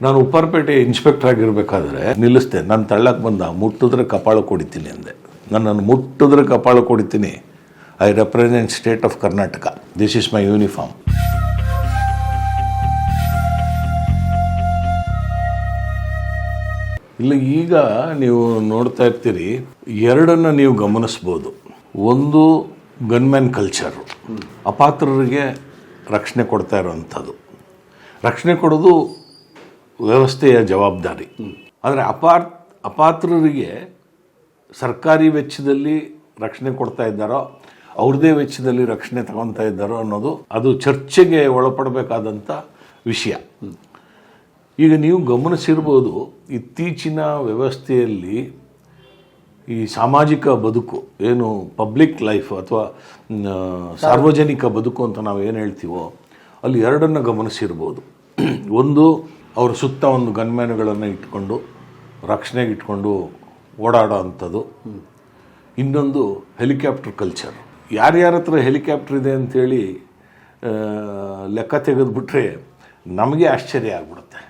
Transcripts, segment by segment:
ನಾನು ಉಪ್ಪಾರಪೇಟೆ ಇನ್ಸ್ಪೆಕ್ಟರ್ ಆಗಿರಬೇಕಾದ್ರೆ ನಿಲ್ಲಿಸ್ದೆ. ನಾನು ತಳ್ಳಕ್ಕೆ ಬಂದ, ಮುಟ್ಟಿದ್ರೆ ಕಪಾಳ ಕೊಡಿತೀನಿ ಅಂದೆ. ನನ್ನನ್ನು ಮುಟ್ಟಿದ್ರೆ ಕಪಾಳ ಕೊಡಿತೀನಿ. I represent state of Karnataka, this is my uniform. ಇಲ್ಲ, ಈಗ ನೀವು ನೋಡ್ತಾ ಇರ್ತೀರಿ, ಎರಡನ್ನು ನೀವು ಗಮನಿಸ್ಬೋದು. ಒಂದು ಗನ್ಮ್ಯಾನ್ ಕಲ್ಚರು, ಅಪಾತ್ರರಿಗೆ ರಕ್ಷಣೆ ಕೊಡ್ತಾ ಇರೋವಂಥದ್ದು. ರಕ್ಷಣೆ ಕೊಡೋದು ವ್ಯವಸ್ಥೆಯ ಜವಾಬ್ದಾರಿ. ಆದರೆ ಅಪಾತ್ರರಿಗೆ ಸರ್ಕಾರಿ ವೆಚ್ಚದಲ್ಲಿ ರಕ್ಷಣೆ ಕೊಡ್ತಾ ಇದ್ದಾರೋ, ಅವ್ರದ್ದೇ ವೆಚ್ಚದಲ್ಲಿ ರಕ್ಷಣೆ ತಗೊತಾ ಇದ್ದಾರೋ ಅನ್ನೋದು ಅದು ಚರ್ಚೆಗೆ ಒಳಪಡಬೇಕಾದಂಥ ವಿಷಯ. ಈಗ ನೀವು ಗಮನಿಸಿರ್ಬೋದು, ಇತ್ತೀಚಿನ ವ್ಯವಸ್ಥೆಯಲ್ಲಿ ಈ ಸಾಮಾಜಿಕ ಬದುಕು ಏನು ಪಬ್ಲಿಕ್ ಲೈಫ್ ಅಥವಾ ಸಾರ್ವಜನಿಕ ಬದುಕು ಅಂತ ನಾವು ಏನು ಹೇಳ್ತೀವೋ, ಅಲ್ಲಿ ಎರಡನ್ನು ಗಮನಿಸಿರ್ಬೋದು. ಒಂದು, ಅವ್ರ ಸುತ್ತ ಒಂದು ಗನ್ಮ್ಯಾನ್ಗಳನ್ನು ಇಟ್ಕೊಂಡು ರಕ್ಷಣೆಗೆ ಇಟ್ಕೊಂಡು ಓಡಾಡೋ ಅಂಥದ್ದು. ಇನ್ನೊಂದು ಹೆಲಿಕಾಪ್ಟರ್ ಕಲ್ಚರ್. ಯಾರ್ಯಾರ ಹತ್ರ ಹೆಲಿಕಾಪ್ಟರ್ ಇದೆ ಅಂಥೇಳಿ ಲೆಕ್ಕ ತೆಗೆದುಬಿಟ್ರೆ ನಮಗೆ ಆಶ್ಚರ್ಯ ಆಗ್ಬಿಡುತ್ತೆ.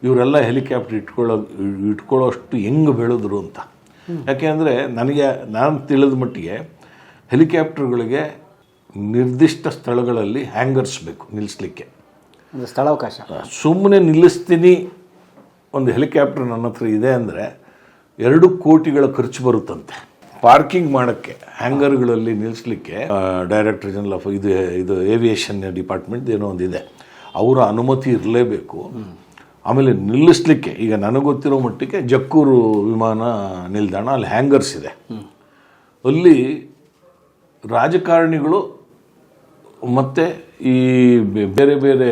ಇವರೆಲ್ಲ ಹೆಲಿಕಾಪ್ಟರ್ ಇಟ್ಕೊಳ್ಳೋಷ್ಟು ಹೆಂಗೆ ಬೆಳೆದ್ರು ಅಂತ. ಯಾಕೆಂದರೆ ನಾನು ತಿಳಿದ ಮಟ್ಟಿಗೆ ಹೆಲಿಕಾಪ್ಟರ್ಗಳಿಗೆ ನಿರ್ದಿಷ್ಟ ಸ್ಥಳಗಳಲ್ಲಿ ಹ್ಯಾಂಗರ್ಸ್ ಬೇಕು ನಿಲ್ಲಿಸ್ಲಿಕ್ಕೆ, ಸ್ಥಳಾವಕಾಶ. ಸುಮ್ಮನೆ ನಿಲ್ಲಿಸ್ತೀನಿ, ಒಂದು ಹೆಲಿಕಾಪ್ಟರ್ ನನ್ನ ಹತ್ರ ಇದೆ ಅಂದರೆ 2 ಕೋಟಿಗಳ ಖರ್ಚು ಬರುತ್ತಂತೆ. ಪಾರ್ಕಿಂಗ್ ಮಾಡೋಕ್ಕೆ ಹ್ಯಾಂಗರ್ಗಳಲ್ಲಿ ನಿಲ್ಲಿಸ್ಲಿಕ್ಕೆ ಡೈರೆಕ್ಟರ್ ಜನರಲ್ ಆಫ್ ಇದು ಏವಿಯೇಷನ್ ಡಿಪಾರ್ಟ್ಮೆಂಟ್ ಏನೋ ಒಂದಿದೆ, ಅವರ ಅನುಮತಿ ಇರಲೇಬೇಕು. ಆಮೇಲೆ ನಿಲ್ಲಿಸ್ಲಿಕ್ಕೆ ಈಗ ನನಗೆ ಗೊತ್ತಿರೋ ಮಟ್ಟಿಗೆ ಜಕ್ಕೂರು ವಿಮಾನ ನಿಲ್ದಾಣ, ಅಲ್ಲಿ ಹ್ಯಾಂಗರ್ಸ್ ಇದೆ. ಅಲ್ಲಿ ರಾಜಕಾರಣಿಗಳು ಮತ್ತು ಈ ಬೇರೆ ಬೇರೆ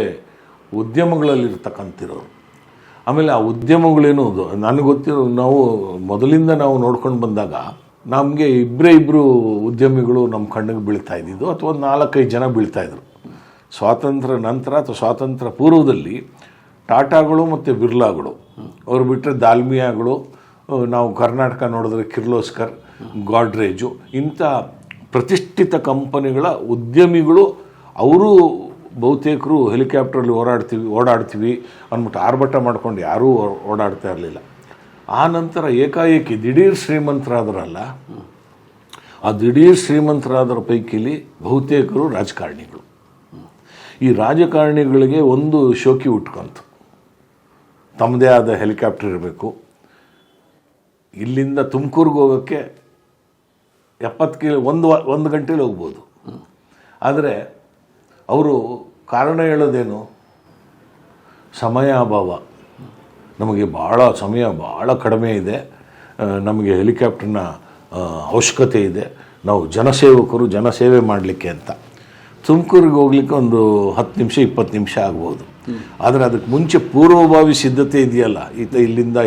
ಉದ್ಯಮಗಳಲ್ಲಿರ್ತಕ್ಕಂಥವ್ರು, ಆಮೇಲೆ ಆ ಉದ್ಯಮಗಳೇನು ನನಗೆ ಗೊತ್ತಿರೋ, ಮೊದಲಿಂದ ನಾವು ನೋಡ್ಕೊಂಡು ಬಂದಾಗ ನಮಗೆ ಇಬ್ಬರು ಉದ್ಯಮಿಗಳು ನಮ್ಮ ಕಣ್ಣಿಗೆ ಬೀಳ್ತಾ ಇದ್ದಿದ್ದು, ಅಥವಾ 4-5 ಜನ ಬೀಳ್ತಾಯಿದ್ರು. ಸ್ವಾತಂತ್ರ್ಯ ನಂತರ ಅಥವಾ ಸ್ವಾತಂತ್ರ್ಯ ಪೂರ್ವದಲ್ಲಿ ಟಾಟಾಗಳು ಮತ್ತು ಬಿರ್ಲಾಗಳು, ಅವ್ರು ಬಿಟ್ಟರೆ ದಾಲ್ಮಿಯಾಗಳು, ನಾವು ಕರ್ನಾಟಕ ನೋಡಿದ್ರೆ ಕಿರ್ಲೋಸ್ಕರ್, ಗಾಡ್ರೇಜು, ಇಂಥ ಪ್ರತಿಷ್ಠಿತ ಕಂಪನಿಗಳ ಉದ್ಯಮಿಗಳು ಅವರು ಬಹುತೇಕರು ಹೆಲಿಕಾಪ್ಟ್ರಲ್ಲಿ ಓಡಾಡ್ತೀವಿ ಅಂದ್ಬಿಟ್ಟು ಆರ್ಭಟ ಮಾಡ್ಕೊಂಡು ಯಾರೂ ಓಡಾಡ್ತಾ ಇರಲಿಲ್ಲ. ಆ ನಂತರ ಏಕಾಏಕಿ ದಿಢೀರ್ ಶ್ರೀಮಂತರಾದ್ರಲ್ಲ, ಆ ದಿಢೀರ್ ಶ್ರೀಮಂತರಾದರ ಪೈಕಿಲಿ ಬಹುತೇಕರು ರಾಜಕಾರಣಿಗಳು. ಈ ರಾಜಕಾರಣಿಗಳಿಗೆ ಒಂದು ಶೋಕಿ ಉಟ್ಕೊಂತು, ತಮ್ಮದೇ ಆದ ಹೆಲಿಕಾಪ್ಟರ್ ಇರಬೇಕು. ಇಲ್ಲಿಂದ ತುಮಕೂರಿಗೆ ಹೋಗೋಕ್ಕೆ 70 ಕಿಲೋ ಒಂದು ಗಂಟೆಲಿ ಹೋಗ್ಬೋದು. ಆದರೆ ಅವರು ಕಾರಣ ಹೇಳೋದೇನು? ಸಮಯ ಅಭಾವ, ನಮಗೆ ಸಮಯ ಭಾಳ ಕಡಿಮೆ ಇದೆ, ನಮಗೆ ಹೆಲಿಕಾಪ್ಟರ್ನ ಅವಶ್ಯಕತೆ ಇದೆ, ನಾವು ಜನಸೇವಕರು, ಜನಸೇವೆ ಮಾಡಲಿಕ್ಕೆ ಅಂತ. ತುಮಕೂರಿಗೆ ಹೋಗ್ಲಿಕ್ಕೆ ಒಂದು 10 ನಿಮಿಷ 20 ನಿಮಿಷ ಆಗ್ಬೋದು. ಆದರೆ ಅದಕ್ಕೆ ಮುಂಚೆ ಪೂರ್ವಭಾವಿ ಸಿದ್ಧತೆ ಇದೆಯಲ್ಲ, ಇಲ್ಲಿಂದ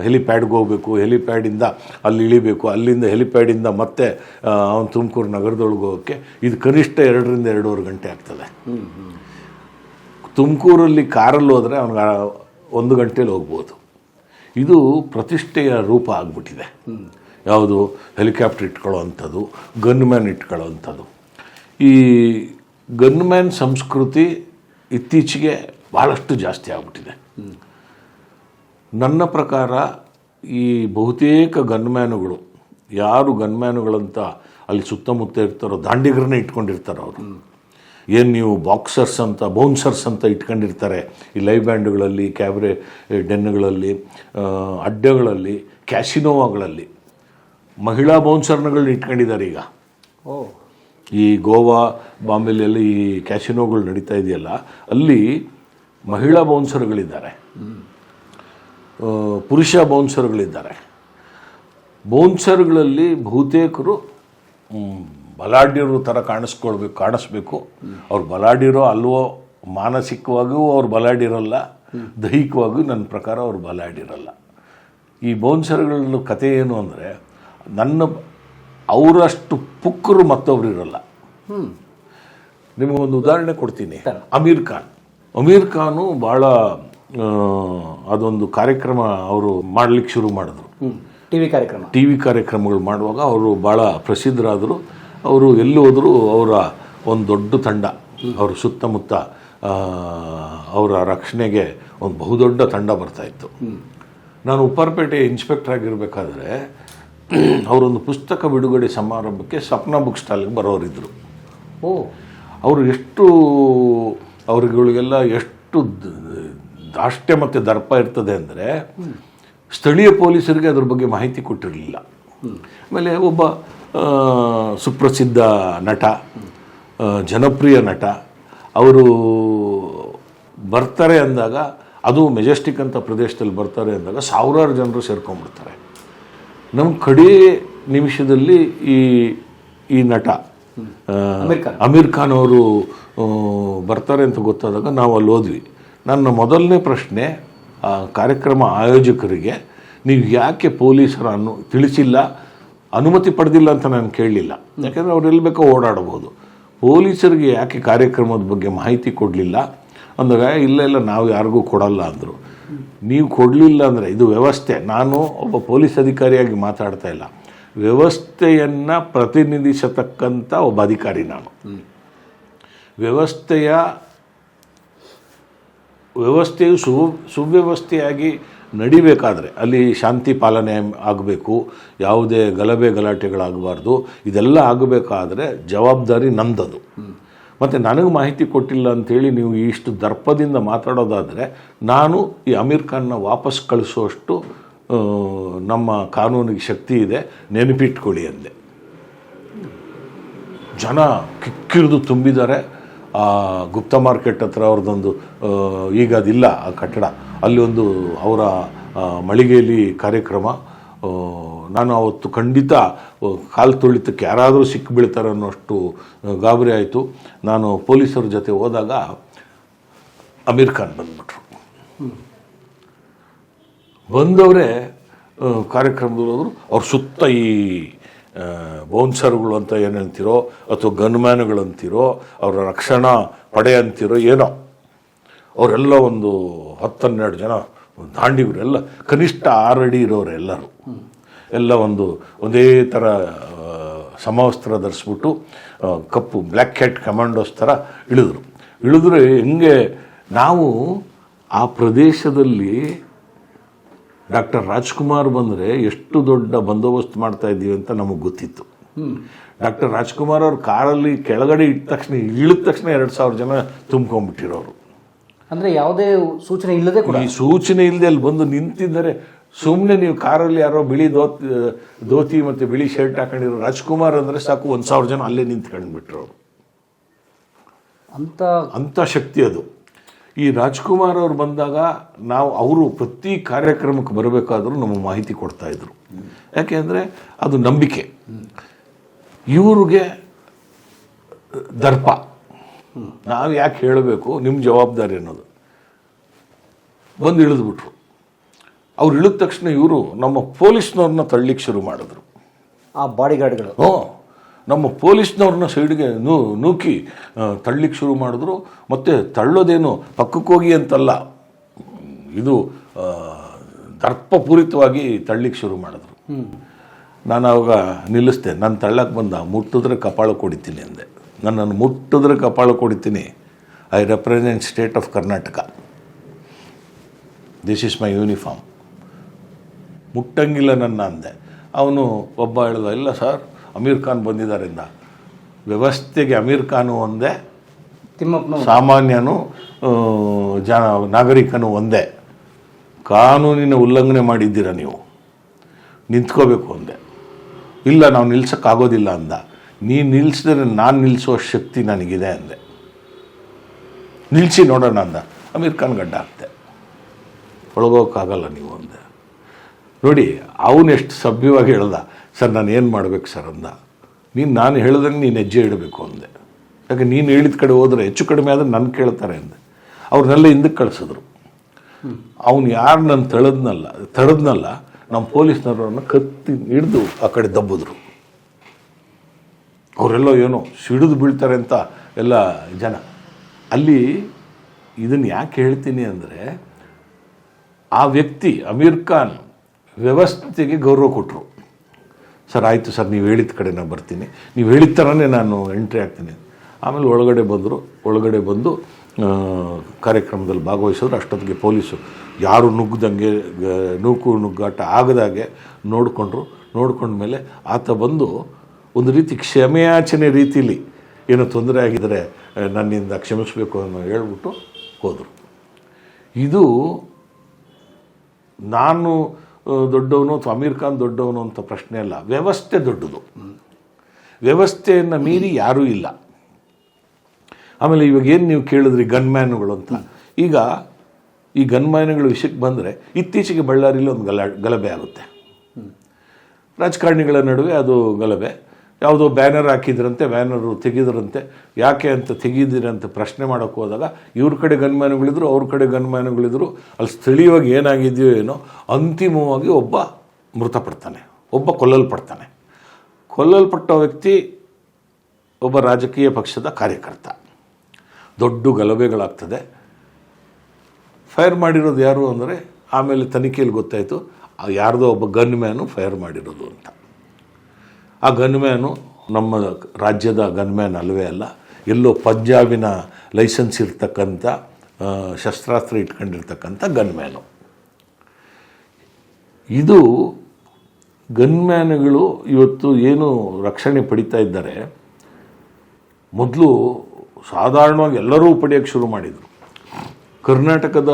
ಹೆಲಿಪ್ಯಾಡ್ಗೆ ಹೋಗಬೇಕು, ಹೆಲಿಪ್ಯಾಡಿಂದ ಅಲ್ಲಿ ಇಳಿಬೇಕು, ಅಲ್ಲಿಂದ ಹೆಲಿಪ್ಯಾಡಿಂದ ಮತ್ತೆ ಅವನು ತುಮಕೂರು ನಗರದೊಳಗೆ ಹೋಗೋಕ್ಕೆ ಇದು ಕನಿಷ್ಠ 2ರಿಂದ 2.5 ಗಂಟೆ ಆಗ್ತದೆ. ತುಮಕೂರಲ್ಲಿ ಕಾರಲ್ಲಿ ಹೋದರೆ ಅವನಿಗೆ 1 ಗಂಟೆಲಿ ಹೋಗ್ಬೋದು. ಇದು ಪ್ರತಿಷ್ಠೆಯ ರೂಪ ಆಗಿಬಿಟ್ಟಿದೆ. ಯಾವುದು? ಹೆಲಿಕಾಪ್ಟರ್ ಇಟ್ಕೊಳ್ಳೋ ಅಂಥದ್ದು, ಗನ್ಮ್ಯಾನ್ ಇಟ್ಕೊಳ್ಳೋ ಅಂಥದ್ದು. ಈ ಗನ್ಮ್ಯಾನ್ ಸಂಸ್ಕೃತಿ ಇತ್ತೀಚೆಗೆ ಭಾಳಷ್ಟು ಜಾಸ್ತಿ ಆಗ್ಬಿಟ್ಟಿದೆ. ನನ್ನ ಪ್ರಕಾರ ಈ ಬಹುತೇಕ ಗನ್ಮ್ಯಾನುಗಳು, ಯಾರು ಗನ್ಮ್ಯಾನುಗಳಂತ ಅಲ್ಲಿ ಸುತ್ತಮುತ್ತ ಇರ್ತಾರೋ ದಾಂಡಿಗರನ್ನೇ ಇಟ್ಕೊಂಡಿರ್ತಾರೆ. ಅವರು ಏನು ನೀವು ಬಾಕ್ಸರ್ಸ್ ಅಂತ, ಬೌನ್ಸರ್ಸ್ ಅಂತ ಇಟ್ಕೊಂಡಿರ್ತಾರೆ ಈ ಲೈವ್ ಬ್ಯಾಂಡ್ಗಳಲ್ಲಿ, ಕ್ಯಾಬ್ರೆ ಡೆನ್ಗಳಲ್ಲಿ, ಅಡ್ಡೆಗಳಲ್ಲಿ, ಕ್ಯಾಸಿನೋಗಳಲ್ಲಿ ಮಹಿಳಾ ಬೌನ್ಸರ್ಗಳನ್ನ ಇಟ್ಕೊಂಡಿದ್ದಾರೆ. ಈಗ ಈ ಗೋವಾ, ಬಾಂಬೆಲೆಲ್ಲ ಈ ಕ್ಯಾಸಿನೋಗಳು ನಡೀತಾ ಇದೆಯಲ್ಲ, ಅಲ್ಲಿ ಮಹಿಳಾ ಬೌನ್ಸರ್ಗಳಿದ್ದಾರೆ, ಪುರುಷ ಬೌನ್ಸರ್ಗಳಿದ್ದಾರೆ. ಬೌನ್ಸರ್ಗಳಲ್ಲಿ ಬಹುತೇಕರು ಬಲಾಢ್ಯರು ಥರ ಕಾಣಿಸ್ಬೇಕು. ಅವ್ರು ಬಲಾಢ್ಯರೋ ಅಲ್ವೋ, ಮಾನಸಿಕವಾಗಿಯೂ ಅವ್ರು ಬಲಾಢ್ಯರಲ್ಲ, ದೈಹಿಕವಾಗಿಯೂ ನನ್ನ ಪ್ರಕಾರ ಅವ್ರು ಬಲಾಢ್ಯರಲ್ಲ. ಈ ಬೌನ್ಸರ್ಗಳ ಕಥೆ ಏನು ಅಂದರೆ, ಅವರಷ್ಟು ಪುಕ್ಕರು ಮತ್ತೊಬ್ರು ಇರಲ್ಲ. ನಿಮಗೊಂದು ಉದಾಹರಣೆ ಕೊಡ್ತೀನಿ. ಅಮೀರ್ ಖಾನು ಭಾಳ ಅದೊಂದು ಕಾರ್ಯಕ್ರಮ ಅವರು ಮಾಡಲಿಕ್ಕೆ ಶುರು ಮಾಡಿದ್ರು, ಟಿ ವಿ ಕಾರ್ಯಕ್ರಮಗಳು ಮಾಡುವಾಗ ಅವರು ಭಾಳ ಪ್ರಸಿದ್ಧರಾದರು. ಅವರು ಎಲ್ಲಿ ಹೋದರೂ ಅವರ ಒಂದು ದೊಡ್ಡ ತಂಡ, ಅವರು ಸುತ್ತಮುತ್ತ ಅವರ ರಕ್ಷಣೆಗೆ ಒಂದು ಬಹುದೊಡ್ಡ ತಂಡ ಬರ್ತಾಯಿತ್ತು. ನಾನು ಉಪ್ಪಾರಪೇಟೆ ಇನ್ಸ್ಪೆಕ್ಟರ್ ಆಗಿರಬೇಕಾದ್ರೆ ಅವರೊಂದು ಪುಸ್ತಕ ಬಿಡುಗಡೆ ಸಮಾರಂಭಕ್ಕೆ ಸಪ್ನ ಬುಕ್ ಸ್ಟಾಲ್ಗೆ ಬರೋರಿದ್ದರು. ಅವರು ಅವರುಗಳಿಗೆಲ್ಲ ಎಷ್ಟು ದಾಷ್ಟ್ಯ ಮತ್ತು ದರ್ಪ ಇರ್ತದೆ ಅಂದರೆ ಸ್ಥಳೀಯ ಪೊಲೀಸರಿಗೆ ಅದ್ರ ಬಗ್ಗೆ ಮಾಹಿತಿ ಕೊಟ್ಟಿರಲಿಲ್ಲ. ಆಮೇಲೆ ಒಬ್ಬ ಸುಪ್ರಸಿದ್ಧ ನಟ, ಜನಪ್ರಿಯ ನಟ, ಅವರು ಬರ್ತಾರೆ ಅಂದಾಗ, ಅದು ಮೆಜೆಸ್ಟಿಕ್ ಅಂತ ಪ್ರದೇಶದಲ್ಲಿ ಬರ್ತಾರೆ ಅಂದಾಗ ಸಾವಿರಾರು ಜನರು ಸೇರ್ಕೊಂಡ್ಬಿಡ್ತಾರೆ. ನಮ್ಮ ಕಡೇ ನಿಮಿಷದಲ್ಲಿ ಈ ನಟ ಅಮೀರ್ ಖಾನ್ ಅವರು ಬರ್ತಾರೆ ಅಂತ ಗೊತ್ತಾದಾಗ ನಾವು ಅಲ್ಲಿ ಹೋದ್ವಿ. ನನ್ನ ಮೊದಲನೇ ಪ್ರಶ್ನೆ ಆ ಕಾರ್ಯಕ್ರಮ ಆಯೋಜಕರಿಗೆ, ನೀವು ಯಾಕೆ ಪೊಲೀಸರನ್ನು ತಿಳಿಸಿಲ್ಲ, ಅನುಮತಿ ಪಡೆದಿಲ್ಲ ಅಂತ ನಾನು ಕೇಳಲಿಲ್ಲ. ಯಾಕೆಂದರೆ ಅವ್ರು ಎಲ್ಲಿ ಬೇಕೋ ಓಡಾಡಬಹುದು. ಪೊಲೀಸರಿಗೆ ಯಾಕೆ ಕಾರ್ಯಕ್ರಮದ ಬಗ್ಗೆ ಮಾಹಿತಿ ಕೊಡಲಿಲ್ಲ ಅಂದಾಗ, ಇಲ್ಲ ನಾವು ಯಾರಿಗೂ ಕೊಡಲ್ಲ ಅಂದರು. ನೀವು ಕೊಡಲಿಲ್ಲ ಅಂದರೆ ಇದು ವ್ಯವಸ್ಥೆ, ನಾನು ಒಬ್ಬ ಪೊಲೀಸ್ ಅಧಿಕಾರಿಯಾಗಿ ಮಾತಾಡ್ತಾ ಇಲ್ಲ, ವ್ಯವಸ್ಥೆಯನ್ನು ಪ್ರತಿನಿಧಿಸತಕ್ಕಂಥ ಒಬ್ಬ ಅಧಿಕಾರಿ ನಾನು. ವ್ಯವಸ್ಥೆಯು ಸುವ್ಯವಸ್ಥೆಯಾಗಿ ನಡಿಬೇಕಾದ್ರೆ ಅಲ್ಲಿ ಶಾಂತಿ ಪಾಲನೆ ಆಗಬೇಕು, ಯಾವುದೇ ಗಲಾಟೆಗಳಾಗಬಾರ್ದು. ಇದೆಲ್ಲ ಆಗಬೇಕಾದ್ರೆ ಜವಾಬ್ದಾರಿ ನಂದದು. ಮತ್ತು ನನಗೆ ಮಾಹಿತಿ ಕೊಟ್ಟಿಲ್ಲ ಅಂಥೇಳಿ ನೀವು ಇಷ್ಟು ದರ್ಪದಿಂದ ಮಾತಾಡೋದಾದರೆ, ನಾನು ಈ ಅಮೀರ್ ಖಾನ್ನ ವಾಪಸ್ ಕಳಿಸುವಷ್ಟು ನಮ್ಮ ಕಾನೂನಿಗೆ ಶಕ್ತಿ ಇದೆ, ನೆನಪಿಟ್ಕೊಳ್ಳಿ ಅಂದೆ. ಜನ ಕಿಕ್ಕಿರಿದು ತುಂಬಿದ್ದಾರೆ. ಗುಪ್ತ ಮಾರ್ಕೆಟ್ ಹತ್ರ ಅವ್ರದ್ದೊಂದು, ಈಗ ಅದಿಲ್ಲ ಆ ಕಟ್ಟಡ, ಅಲ್ಲಿ ಒಂದು ಅವರ ಮಳಿಗೆಯಲ್ಲಿ ಕಾರ್ಯಕ್ರಮ. ನಾನು ಅವತ್ತು ಖಂಡಿತ ಕಾಲು ತುಳಿತಕ್ಕೆ ಯಾರಾದರೂ ಸಿಕ್ಕಿಬೀಳ್ತಾರೆ ಅನ್ನೋಷ್ಟು ಗಾಬರಿ ಆಯಿತು. ನಾನು ಪೊಲೀಸರ ಜೊತೆ ಹೋದಾಗ ಅಮೀರ್ ಖಾನ್ ಬಂದ್ಬಿಟ್ರು. ಬಂದವರೇ ಕಾರ್ಯಕ್ರಮದಲ್ಲಿ ಹೋದರು. ಅವ್ರ ಸುತ್ತ ಈ ಬೌನ್ಸರ್ಗಳು ಅಂತ ಏನು ಹೇಳ್ತಿರೋ ಅಥವಾ ಗನ್ಮ್ಯಾನ್ಗಳು ಅಂತಿರೋ, ಅವರ ರಕ್ಷಣಾ ಪಡೆ ಅಂತಿರೋ ಏನೋ, ಅವರೆಲ್ಲ ಒಂದು 10-12 ಜನ ದಾಂಡಿಗರು, ಎಲ್ಲ ಕನಿಷ್ಠ 6 ಅಡಿ ಇರೋರು ಎಲ್ಲರೂ. ಎಲ್ಲ ಒಂದೇ ಥರ ಸಮವಸ್ತ್ರ ಧರಿಸ್ಬಿಟ್ಟು ಕಪ್ಪು ಬ್ಲ್ಯಾಕ್ ಕ್ಯಾಟ್ ಕಮಾಂಡೋಸ್ ಥರ ಇಳಿದ್ರೆ ಹೆಂಗೆ ನಾವು ಆ ಪ್ರದೇಶದಲ್ಲಿ ಡಾಕ್ಟರ್ ರಾಜ್ಕುಮಾರ್ ಬಂದರೆ ಎಷ್ಟು ದೊಡ್ಡ ಬಂದೋಬಸ್ತ್ ಮಾಡ್ತಾ ಇದ್ದೀವಿ ಅಂತ ನಮಗೆ ಗೊತ್ತಿತ್ತು. ಡಾಕ್ಟರ್ ರಾಜ್ಕುಮಾರ್ ಅವ್ರ ಕಾರಲ್ಲಿ ಕೆಳಗಡೆ ಇಳಿದ ತಕ್ಷಣ 2000 ಜನ ತುಂಬ್ಕೊಂಡ್ಬಿಟ್ಟಿರೋರು. ಅಂದರೆ ಯಾವುದೇ ಸೂಚನೆ ಇಲ್ಲದೆ ಕೂಡ, ಈ ಸೂಚನೆ ಇಲ್ಲದೆ ಅಲ್ಲಿ ಬಂದು ನಿಂತಿದ್ದಾರೆ. ಸುಮ್ಮನೆ ನೀವು ಕಾರಲ್ಲಿ ಯಾರೋ ಬಿಳಿ ಧೋತಿ ಮತ್ತು ಬಿಳಿ ಶರ್ಟ್ ಹಾಕೊಂಡಿರೋ ರಾಜ್ಕುಮಾರ್ ಅಂದರೆ ಸಾಕು, 1000 ಜನ ಅಲ್ಲೇ ನಿಂತ್ಕೊಂಡ್ಬಿಟ್ರು ಅವರು. ಅಂಥ ಶಕ್ತಿ ಅದು. ಈ ರಾಜ್ಕುಮಾರ್ ಅವ್ರು ಬಂದಾಗ ಅವರು ಪ್ರತಿ ಕಾರ್ಯಕ್ರಮಕ್ಕೆ ಬರಬೇಕಾದ್ರೂ ನಮಗೆ ಮಾಹಿತಿ ಕೊಡ್ತಾಯಿದ್ರು. ಯಾಕೆಂದರೆ ಅದು ನಂಬಿಕೆ. ಇವ್ರಿಗೆ ದರ್ಪ, ನಾವು ಯಾಕೆ ಹೇಳಬೇಕು, ನಿಮ್ಮ ಜವಾಬ್ದಾರಿ ಅನ್ನೋದು. ಬಂದು ಇಳಿದ್ಬಿಟ್ರು. ಅವ್ರು ಇಳಿದ ತಕ್ಷಣ ಇವರು ನಮ್ಮ ಪೊಲೀಸ್ನವ್ರನ್ನ ತಳ್ಳಿಕ್ಕೆ ಶುರು ಮಾಡಿದ್ರು. ಆ ಬಾಡಿಗಾರ್ಡ್ಗಳು ನಮ್ಮ ಪೊಲೀಸ್ನವ್ರನ್ನ ಸೈಡ್ಗೆ ನೂಕಿ ತಳ್ಳಿಕ್ಕೆ ಶುರು ಮಾಡಿದ್ರು. ಮತ್ತು ತಳ್ಳೋದೇನು ಪಕ್ಕಕ್ಕೆ ಹೋಗಿ ಅಂತಲ್ಲ, ಇದು ದರ್ಪಪೂರಿತವಾಗಿ ತಳ್ಳಿಕ್ಕೆ ಶುರು ಮಾಡಿದ್ರು. ನಾನು ಆವಾಗ ನಿಲ್ಲಿಸ್ದೆ. ನಾನು ತಳ್ಳಕ್ಕೆ ಬಂದ, ಮುಟ್ಟಿದ್ರೆ ಕಪಾಳ ಕೊಡಿತೀನಿ ಅಂದೆ. ನನ್ನನ್ನು ಮುಟ್ಟಿದ್ರೆ ಕಪಾಳ ಕೊಡಿತೀನಿ. I represent state of Karnataka, this is my uniform. ಮುಟ್ಟಂಗಿಲ್ಲ ನನ್ನ ಅಂದೆ. ಅವನು ಒಬ್ಬ ಹೇಳ್ದ, ಇಲ್ಲ ಸರ್, ಅಮೀರ್ ಖಾನ್ ಬಂದಿದ್ದಾರಿಂದ ವ್ಯವಸ್ಥೆಗೆ ಅಮೀರ್ ಖಾನು ಒಂದೇ, ಸಾಮಾನ್ಯನು ನಾಗರಿಕನು ಒಂದೇ. ಕಾನೂನಿನ ಉಲ್ಲಂಘನೆ ಮಾಡಿದ್ದೀರ, ನೀವು ನಿಂತ್ಕೋಬೇಕು ಅಂದೆ. ಇಲ್ಲ, ನಾವು ನಿಲ್ಸೋಕ್ಕಾಗೋದಿಲ್ಲ ಅಂದ. ನೀನು ನಿಲ್ಲಿಸಿದ್ರೆ ನಾನು ನಿಲ್ಲಿಸೋ ಶಕ್ತಿ ನನಗಿದೆ ಅಂದೆ. ನಿಲ್ಲಿಸಿ ನೋಡೋಣ ಅಂದ. ಅಮೀರ್ ಖಾನ್ ಗಡ್ಡ ಹಾಕ್ತೆ. ಒಳಗೋಕ್ಕಾಗಲ್ಲ ನೀವು ಅಂದೆ. ನೋಡಿ, ಅವನು ಎಷ್ಟು ಸಭ್ಯವಾಗಿ ಹೇಳ್ದ. ಸರ್, ನಾನು ಏನು ಮಾಡಬೇಕು ಸರ್ ಅಂದ. ನಾನು ಹೇಳ್ದಂಗೆ ನೀನು ಹೆಜ್ಜೆ ಇಡಬೇಕು ಅಂದೆ. ಯಾಕೆ ನೀನು ಹೇಳಿದ ಕಡೆ ಹೋದರೆ ಹೆಚ್ಚು ಕಡಿಮೆ ಆದರೆ ನನ್ನ ಕೇಳ್ತಾರೆ ಅಂದೆ. ಅವ್ರನ್ನೆಲ್ಲ ಹಿಂದಕ್ಕೆ ಕಳಿಸಿದ್ರು. ಅವನು ಯಾರು ನನ್ನ ತಡೆದ್ನಲ್ಲ ನಮ್ಮ ಪೊಲೀಸ್ನವ್ರನ್ನ ಕತ್ತಿ ಹಿಡಿದು ಆ ಕಡೆ ದಬ್ಬಿದ್ರು. ಅವರೆಲ್ಲ ಏನೋ ಸಿಡಿದು ಬೀಳ್ತಾರೆ ಅಂತ ಎಲ್ಲ ಜನ. ಅಲ್ಲಿ ಇದನ್ನು ಯಾಕೆ ಹೇಳ್ತೀನಿ ಅಂದರೆ, ಆ ವ್ಯಕ್ತಿ ಅಮೀರ್ ಖಾನ್ ವ್ಯವಸ್ಥೆಗೆ ಗೌರವ ಕೊಟ್ಟರು. ಸರ್, ಆಯಿತು ಸರ್, ನೀವು ಹೇಳಿದ ಕಡೆ ನಾನು ಬರ್ತೀನಿ, ನೀವು ಹೇಳಿದ ಥರನೇ ನಾನು ಎಂಟ್ರಿ ಆಗ್ತೀನಿ. ಆಮೇಲೆ ಒಳಗಡೆ ಬಂದರು. ಒಳಗಡೆ ಬಂದು ಕಾರ್ಯಕ್ರಮದಲ್ಲಿ ಭಾಗವಹಿಸಿದ್ರು. ಅಷ್ಟೊತ್ತಿಗೆ ಪೊಲೀಸು ಯಾರು ನುಗ್ಗದಂಗೆ ನುಗ್ಗಾಟ ಆಗದಾಗೆ ನೋಡ್ಕೊಂಡ್ಮೇಲೆ ಆತ ಬಂದು ಒಂದು ರೀತಿ ಕ್ಷಮೆಯಾಚನೆ ರೀತಿಲಿ ಏನೋ ತೊಂದರೆ ಆಗಿದರೆ ನನ್ನಿಂದ ಕ್ಷಮಿಸಬೇಕು ಅನ್ನೋ ಹೇಳ್ಬಿಟ್ಟು ಹೋದರು. ಇದು ನಾನು ದೊಡ್ಡವನು ಅಥವಾ ಅಮೀರ್ ಖಾನ್ ದೊಡ್ಡವನು ಅಂತ ಪ್ರಶ್ನೆ ಅಲ್ಲ, ವ್ಯವಸ್ಥೆ ದೊಡ್ಡದು. ವ್ಯವಸ್ಥೆಯನ್ನು ಮೀರಿ ಯಾರೂ ಇಲ್ಲ. ಆಮೇಲೆ ಇವಾಗ ಏನು ನೀವು ಕೇಳಿದ್ರಿ ಗನ್ಮ್ಯಾನುಗಳು ಅಂತ, ಈಗ ಈ ಗನ್ಮ್ಯಾನುಗಳ ವಿಷಯಕ್ಕೆ ಬಂದರೆ ಇತ್ತೀಚೆಗೆ ಬಳ್ಳಾರಿಯಲ್ಲಿ ಒಂದು ಗಲಭೆ ಆಗುತ್ತೆ. ರಾಜಕಾರಣಿಗಳ ನಡುವೆ ಅದು ಗಲಭೆ. ಯಾವುದೋ ಬ್ಯಾನರ್ ಹಾಕಿದ್ರಂತೆ, ಬ್ಯಾನರು ತೆಗೆದ್ರಂತೆ. ಯಾಕೆ ಅಂತ ತೆಗೆದಿರಂತೆ ಪ್ರಶ್ನೆ ಮಾಡೋಕ್ಕೆ ಹೋದಾಗ ಇವ್ರ ಕಡೆ ಗನ್ಮ್ಯಾನುಗಳಿದ್ರು, ಅವ್ರ ಕಡೆ ಗನ್ಮ್ಯಾನುಗಳಿದ್ರು. ಅಲ್ಲಿ ಸ್ಥಳೀಯವಾಗಿ ಏನಾಗಿದೆಯೋ ಏನೋ, ಅಂತಿಮವಾಗಿ ಒಬ್ಬ ಮೃತಪಡ್ತಾನೆ, ಒಬ್ಬ ಕೊಲ್ಲಲ್ಪಟ್ಟ ವ್ಯಕ್ತಿ ಒಬ್ಬ ರಾಜಕೀಯ ಪಕ್ಷದ ಕಾರ್ಯಕರ್ತ. ದೊಡ್ಡ ಗಲಭೆಗಳಾಗ್ತದೆ. ಫೈರ್ ಮಾಡಿರೋದು ಯಾರು ಅಂದರೆ ಆಮೇಲೆ ತನಿಖೆಯಲ್ಲಿ ಗೊತ್ತಾಯಿತು ಯಾರ್ದೋ ಒಬ್ಬ ಗನ್ಮ್ಯಾನು ಫೈರ್ ಮಾಡಿರೋದು ಅಂತ. ಆ ಗನ್ಮ್ಯಾನು ನಮ್ಮ ರಾಜ್ಯದ ಗನ್ಮ್ಯಾನ್ ಅಲ್ಲವೇ ಅಲ್ಲ, ಎಲ್ಲೋ ಪಂಜಾಬಿನ ಲೈಸೆನ್ಸ್ ಇರ್ತಕ್ಕಂಥ ಶಸ್ತ್ರಾಸ್ತ್ರ ಇಟ್ಕೊಂಡಿರ್ತಕ್ಕಂಥ ಗನ್ಮ್ಯಾನು. ಇದು ಗನ್ಮ್ಯಾನುಗಳು ಇವತ್ತು ಏನು ರಕ್ಷಣೆ ಪಡಿತಾ ಇದ್ದಾರೆ, ಮೊದಲು ಸಾಧಾರಣವಾಗಿ ಎಲ್ಲರೂ ಪಡೆಯೋಕ್ಕೆ ಶುರು ಮಾಡಿದರು. ಕರ್ನಾಟಕದ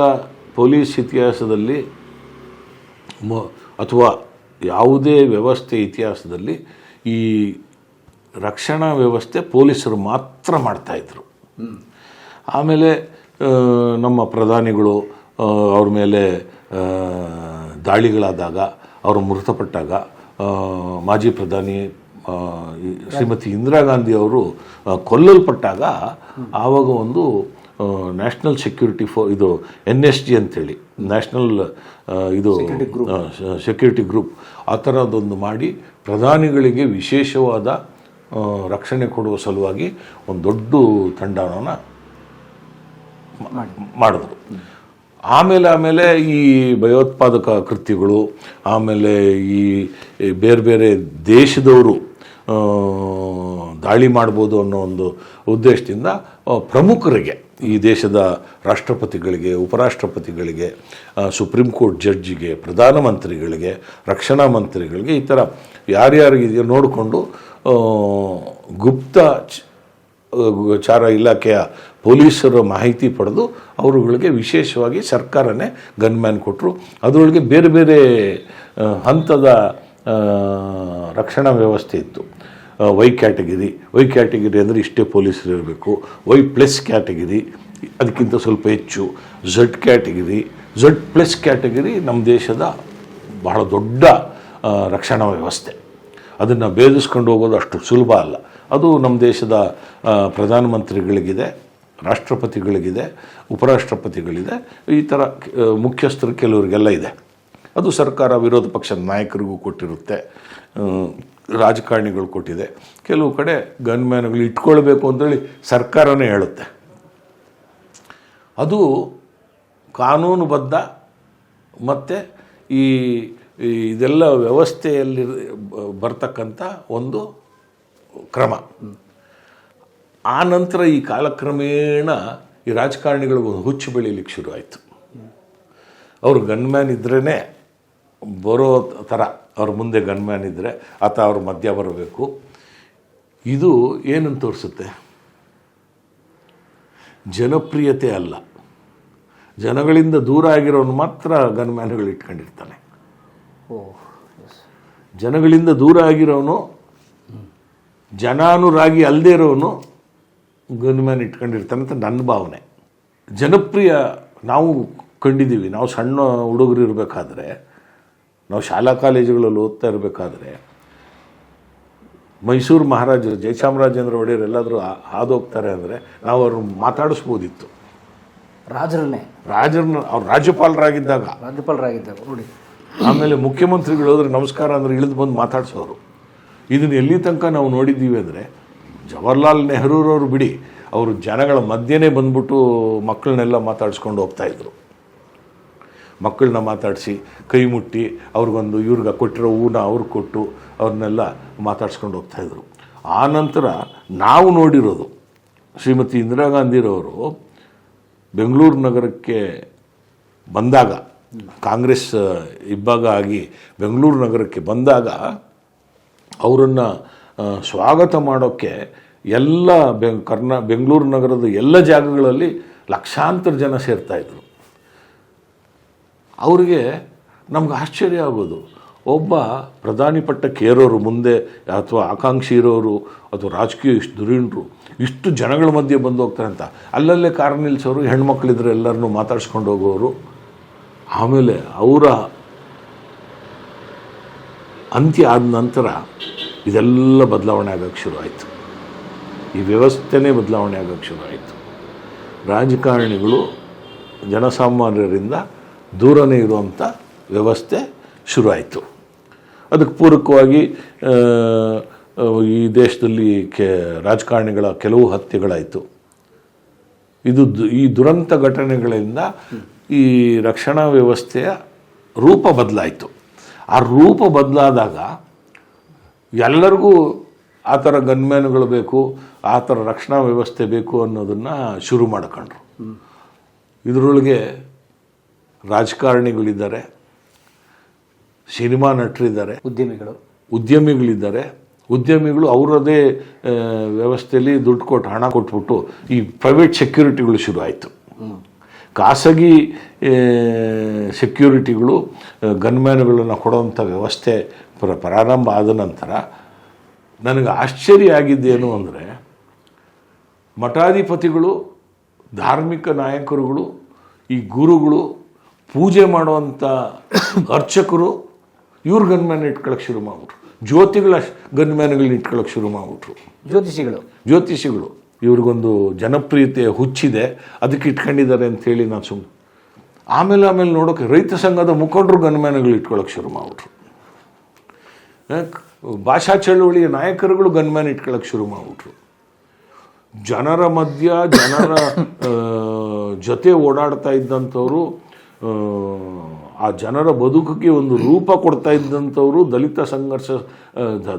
ಪೊಲೀಸ್ ಇತಿಹಾಸದಲ್ಲಿ ಅಥವಾ ಯಾವುದೇ ವ್ಯವಸ್ಥೆ ಇತಿಹಾಸದಲ್ಲಿ ಈ ರಕ್ಷಣಾ ವ್ಯವಸ್ಥೆ ಪೊಲೀಸರು ಮಾತ್ರ ಮಾಡ್ತಾಯಿದ್ರು. ಆಮೇಲೆ ನಮ್ಮ ಪ್ರಧಾನಿಗಳು ಅವ್ರ ಮೇಲೆ ದಾಳಿಗಳಾದಾಗ, ಅವರು ಮೃತಪಟ್ಟಾಗ, ಮಾಜಿ ಪ್ರಧಾನಿ ಶ್ರೀಮತಿ ಇಂದಿರಾ ಗಾಂಧಿ ಅವರು ಕೊಲ್ಲಲ್ಪಟ್ಟಾಗ ಆವಾಗ ಒಂದು ನ್ಯಾಷನಲ್ ಸೆಕ್ಯೂರಿಟಿ ಇದು NSG ಅಂತೇಳಿ, ನ್ಯಾಷನಲ್ ಇದು ಸೆಕ್ಯೂರಿಟಿ ಗ್ರೂಪ್, ಆ ಥರದೊಂದು ಮಾಡಿ ಪ್ರಧಾನಿಗಳಿಗೆ ವಿಶೇಷವಾದ ರಕ್ಷಣೆ ಕೊಡುವ ಸಲುವಾಗಿ ಒಂದು ದೊಡ್ಡ ತಂಡವನ್ನು ಮಾಡಿದ್ರು. ಆಮೇಲೆ ಈ ಭಯೋತ್ಪಾದಕ ಕೃತ್ಯಗಳು, ಆಮೇಲೆ ಈ ಬೇರೆ ಬೇರೆ ದೇಶದವರು ದಾಳಿ ಮಾಡ್ಬೋದು ಅನ್ನೋ ಒಂದು ಉದ್ದೇಶದಿಂದ ಪ್ರಮುಖರಿಗೆ, ಈ ದೇಶದ ರಾಷ್ಟ್ರಪತಿಗಳಿಗೆ, ಉಪರಾಷ್ಟ್ರಪತಿಗಳಿಗೆ, ಸುಪ್ರೀಂ ಕೋರ್ಟ್ ಜಡ್ಜಿಗೆ, ಪ್ರಧಾನಮಂತ್ರಿಗಳಿಗೆ, ರಕ್ಷಣಾ ಮಂತ್ರಿಗಳಿಗೆ, ಈ ಥರ ಯಾರ್ಯಾರಿಗಿದೆಯೋ ನೋಡಿಕೊಂಡು ಗುಪ್ತಚಾರ ಇಲಾಖೆಯ ಪೊಲೀಸರ ಮಾಹಿತಿ ಪಡೆದು ಅವರುಗಳಿಗೆ ವಿಶೇಷವಾಗಿ ಸರ್ಕಾರನೇ ಗನ್ಮ್ಯಾನ್ ಕೊಟ್ಟರು. ಅದರೊಳಗೆ ಬೇರೆ ಬೇರೆ ಹಂತದ ರಕ್ಷಣಾ ವ್ಯವಸ್ಥೆ ಇತ್ತು. ವೈ ಕ್ಯಾಟಗಿರಿ ಅಂದರೆ ಇಷ್ಟೇ ಪೊಲೀಸರು ಇರಬೇಕು. Y+ ಕ್ಯಾಟಗಿರಿ ಅದಕ್ಕಿಂತ ಸ್ವಲ್ಪ ಹೆಚ್ಚು. Z ಕ್ಯಾಟಗಿರಿ ನಮ್ಮ ದೇಶದ ಬಹಳ ದೊಡ್ಡ ರಕ್ಷಣಾ ವ್ಯವಸ್ಥೆ. ಅದನ್ನು ಭೇದಿಸ್ಕೊಂಡು ಹೋಗೋದು ಅಷ್ಟು ಸುಲಭ ಅಲ್ಲ. ಅದು ನಮ್ಮ ದೇಶದ ಪ್ರಧಾನಮಂತ್ರಿಗಳಿಗಿದೆ, ರಾಷ್ಟ್ರಪತಿಗಳಿಗಿದೆ, ಉಪರಾಷ್ಟ್ರಪತಿಗಳಿದೆ, ಈ ಥರ ಮುಖ್ಯಸ್ಥರು ಕೆಲವರಿಗೆಲ್ಲ ಇದೆ. ಅದು ಸರ್ಕಾರ ವಿರೋಧ ಪಕ್ಷದ ನಾಯಕರಿಗೂ ಕೊಟ್ಟಿರುತ್ತೆ, ರಾಜಕಾರಣಿಗಳು ಕೊಟ್ಟಿದೆ. ಕೆಲವು ಕಡೆ ಗನ್ಮ್ಯಾನ್ಗಳು ಇಟ್ಕೊಳ್ಬೇಕು ಅಂತೇಳಿ ಸರ್ಕಾರನೇ ಹೇಳುತ್ತೆ. ಅದು ಕಾನೂನುಬದ್ಧ ಮತ್ತು ಇದೆಲ್ಲ ವ್ಯವಸ್ಥೆಯಲ್ಲಿ ಬರ್ತಕ್ಕಂಥ ಒಂದು ಕ್ರಮ. ಆ ನಂತರ ಈ ಕಾಲಕ್ರಮೇಣ ಈ ರಾಜಕಾರಣಿಗಳಿಗೂ ಹುಚ್ಚು ಬೆಳೀಲಿಕ್ಕೆ ಶುರು ಆಯಿತು. ಅವರು ಗನ್ಮ್ಯಾನ್ ಇದ್ರೇ ಬರೋ ಥರ, ಅವ್ರ ಮುಂದೆ ಗನ್ಮ್ಯಾನ್ ಇದ್ದರೆ ಆತ ಅವ್ರ ಮಧ್ಯ ಬರಬೇಕು. ಇದು ಏನಂತ ತೋರಿಸುತ್ತೆ? ಜನಪ್ರಿಯತೆ ಅಲ್ಲ, ಜನಗಳಿಂದ ದೂರ ಆಗಿರೋನು ಮಾತ್ರ ಗನ್ಮ್ಯಾನ್ಗಳು ಇಟ್ಕೊಂಡಿರ್ತಾನೆ. ಜನಗಳಿಂದ ದೂರ ಆಗಿರೋನು, ಜನಾನುರಾಗಿ ಅಲ್ಲದೇ ಇರೋನು ಗನ್ಮ್ಯಾನ್ ಇಟ್ಕೊಂಡಿರ್ತಾನೆ ಅಂತ ನನ್ನ ಭಾವನೆ. ಜನಪ್ರಿಯ ನಾವು ಕಂಡಿದ್ದೀವಿ. ನಾವು ಸಣ್ಣ ಹುಡುಗರು ಇರಬೇಕಾದ್ರೆ, ನಾವು ಶಾಲಾ ಕಾಲೇಜುಗಳಲ್ಲಿ ಓದ್ತಾ ಇರಬೇಕಾದ್ರೆ, ಮೈಸೂರು ಮಹಾರಾಜರು ಜಯಚಾಮರಾಜೇಂದ್ರ ಒಡೆಯರ್ ಎಲ್ಲಾದರೂ ಹಾದೋಗ್ತಾರೆ ಅಂದರೆ ನಾವು ಅವ್ರನ್ನ ಮಾತಾಡಿಸ್ಬೋದಿತ್ತು. ರಾಜರನ್ನ ಅವ್ರು ರಾಜ್ಯಪಾಲರಾಗಿದ್ದಾಗ ನೋಡಿ. ಆಮೇಲೆ ಮುಖ್ಯಮಂತ್ರಿಗಳು ಹೋದ್ರೆ ನಮಸ್ಕಾರ ಅಂದರೆ ಇಳಿದು ಬಂದು ಮಾತಾಡಿಸೋರು. ಇದನ್ನು ಎಲ್ಲಿ ತನಕ ನಾವು ನೋಡಿದ್ದೀವಿ ಅಂದರೆ, ಜವಾಹರ್ಲಾಲ್ ನೆಹರೂರವರು ಬಿಡಿ, ಅವರು ಜನಗಳ ಮಧ್ಯೆನೇ ಬಂದ್ಬಿಟ್ಟು ಮಕ್ಕಳನ್ನೆಲ್ಲ ಮಾತಾಡಿಸ್ಕೊಂಡು ಹೋಗ್ತಾಯಿದ್ರು. ಮಕ್ಕಳನ್ನ ಮಾತಾಡಿಸಿ ಕೈ ಮುಟ್ಟಿ ಅವ್ರಿಗೊಂದು ಇವ್ರಿಗೆ ಕೊಟ್ಟಿರೋ ಹೂನ ಅವ್ರಿಗೆ ಕೊಟ್ಟು ಅವ್ರನ್ನೆಲ್ಲ ಮಾತಾಡ್ಸ್ಕೊಂಡು ಹೋಗ್ತಾಯಿದ್ರು. ಆ ನಂತರ ನಾವು ನೋಡಿರೋದು ಶ್ರೀಮತಿ ಇಂದಿರಾ ಗಾಂಧಿರವರು ಬೆಂಗಳೂರು ನಗರಕ್ಕೆ ಬಂದಾಗ, ಕಾಂಗ್ರೆಸ್ ಇಬ್ಬಾಗ ಆಗಿ ಬೆಂಗಳೂರು ನಗರಕ್ಕೆ ಬಂದಾಗ ಅವರನ್ನು ಸ್ವಾಗತ ಮಾಡೋಕ್ಕೆ ಎಲ್ಲ ಬೆಂಗಳೂರು ನಗರದ ಎಲ್ಲ ಜಾಗಗಳಲ್ಲಿ ಲಕ್ಷಾಂತರ ಜನ ಸೇರ್ತಾಯಿದ್ರು. ಅವರಿಗೆ ನಮ್ಗೆ ಆಶ್ಚರ್ಯ ಆಗೋದು, ಒಬ್ಬ ಪ್ರಧಾನಿ ಪಟ್ಟಕ್ಕೆ ಏರೋರು ಮುಂದೆ ಅಥವಾ ಆಕಾಂಕ್ಷಿ ಇರೋರು ಅಥವಾ ರಾಜಕೀಯ ಇಷ್ಟು ಧುರೀಣರು ಇಷ್ಟು ಜನಗಳ ಮಧ್ಯೆ ಬಂದು ಹೋಗ್ತಾರೆ ಅಂತ ಅಲ್ಲಲ್ಲೇ ಕಾರ್ ನಿಲ್ಲಿಸೋರು, ಹೆಣ್ಮಕ್ಳಿದ್ರೆ ಎಲ್ಲರನ್ನೂ ಮಾತಾಡ್ಸ್ಕೊಂಡು ಹೋಗೋರು. ಆಮೇಲೆ ಅವರ ಅಂತ್ಯ ಆದ ನಂತರ ಇದೆಲ್ಲ ಬದಲಾವಣೆ ಆಗೋಕ್ಕೆ ಶುರು ಆಯಿತು. ಈ ವ್ಯವಸ್ಥೆನೇ ಬದಲಾವಣೆ ಆಗೋಕ್ಕೆ ಶುರು ಆಯಿತು. ರಾಜಕಾರಣಿಗಳು ಜನಸಾಮಾನ್ಯರಿಂದ ದೂರನೇ ಇರುವಂಥ ವ್ಯವಸ್ಥೆ ಶುರುವಾಯಿತು. ಅದಕ್ಕೆ ಪೂರಕವಾಗಿ ಈ ದೇಶದಲ್ಲಿ ರಾಜಕಾರಣಿಗಳ ಕೆಲವು ಹತ್ಯೆಗಳಾಯಿತು. ಈ ದುರಂತ ಘಟನೆಗಳಿಂದ ಈ ರಕ್ಷಣಾ ವ್ಯವಸ್ಥೆಯ ರೂಪ ಬದಲಾಯಿತು. ಆ ರೂಪ ಬದಲಾದಾಗ ಎಲ್ಲರಿಗೂ ಆ ಥರ ಗನ್ಮ್ಯಾನ್ಗಳು ಬೇಕು, ಆ ಥರ ರಕ್ಷಣಾ ವ್ಯವಸ್ಥೆ ಬೇಕು ಅನ್ನೋದನ್ನು ಶುರು ಮಾಡ್ಕೊಂಡ್ರು. ಇದರೊಳಗೆ ರಾಜಕಾರಣಿಗಳಿದ್ದಾರೆ, ಸಿನಿಮಾ ನಟರಿದ್ದಾರೆ, ಉದ್ಯಮಿಗಳಿದ್ದಾರೆ. ಉದ್ಯಮಿಗಳು ಅವರದೇ ವ್ಯವಸ್ಥೆಯಲ್ಲಿ ದುಡ್ಡು ಕೊಟ್ಟು ಹಣ ಕೊಟ್ಬಿಟ್ಟು ಈ ಪ್ರೈವೇಟ್ ಸೆಕ್ಯೂರಿಟಿಗಳು ಶುರು ಆಯಿತು. ಖಾಸಗಿ ಸೆಕ್ಯೂರಿಟಿಗಳು ಗನ್ಮ್ಯಾನ್ಗಳನ್ನು ಕೊಡುವಂಥ ವ್ಯವಸ್ಥೆ ಪ್ರಾರಂಭ ಆದ ನಂತರ ನನಗೆ ಆಶ್ಚರ್ಯ ಆಗಿದ್ದೇನು ಅಂದರೆ, ಮಠಾಧಿಪತಿಗಳು, ಧಾರ್ಮಿಕ ನಾಯಕರುಗಳು, ಈ ಗುರುಗಳು, ಪೂಜೆ ಮಾಡುವಂಥ ಅರ್ಚಕರು ಇವ್ರು ಗನ್ಮ್ಯಾನ್ ಇಟ್ಕೊಳ್ಳೋಕೆ ಶುರು ಮಾಡಿಬಿಟ್ರು. ಜ್ಯೋತಿಗಳ ಗನ್ಮ್ಯಾನ್ಗಳನ್ನ ಇಟ್ಕೊಳ್ಳೋಕೆ ಶುರು ಮಾಡಿಬಿಟ್ರು. ಜ್ಯೋತಿಷಿಗಳು ಇವ್ರಿಗೊಂದು ಜನಪ್ರಿಯತೆ ಹುಚ್ಚಿದೆ, ಅದಕ್ಕೆ ಇಟ್ಕೊಂಡಿದ್ದಾರೆ ಅಂಥೇಳಿ ನಾನು ಸುಮ್ಮನೆ. ಆಮೇಲೆ ನೋಡೋಕೆ ರೈತ ಸಂಘದ ಮುಖಂಡರು ಗನ್ಮ್ಯಾನ್ಗಳು ಇಟ್ಕೊಳ್ಳೋಕೆ ಶುರು ಮಾಡಿಬಿಟ್ರು. ಭಾಷಾ ಚಳುವಳಿಯ ನಾಯಕರುಗಳು ಗನ್ಮ್ಯಾನ್ ಇಟ್ಕೊಳ್ಳೋಕೆ ಶುರು ಮಾಡಿಬಿಟ್ರು. ಜನರ ಮಧ್ಯ ಜನರ ಜೊತೆ ಓಡಾಡ್ತಾ ಇದ್ದಂಥವರು, ಆ ಜನರ ಬದುಕಿಗೆ ಒಂದು ರೂಪ ಕೊಡ್ತಾ ಇದ್ದಂಥವರು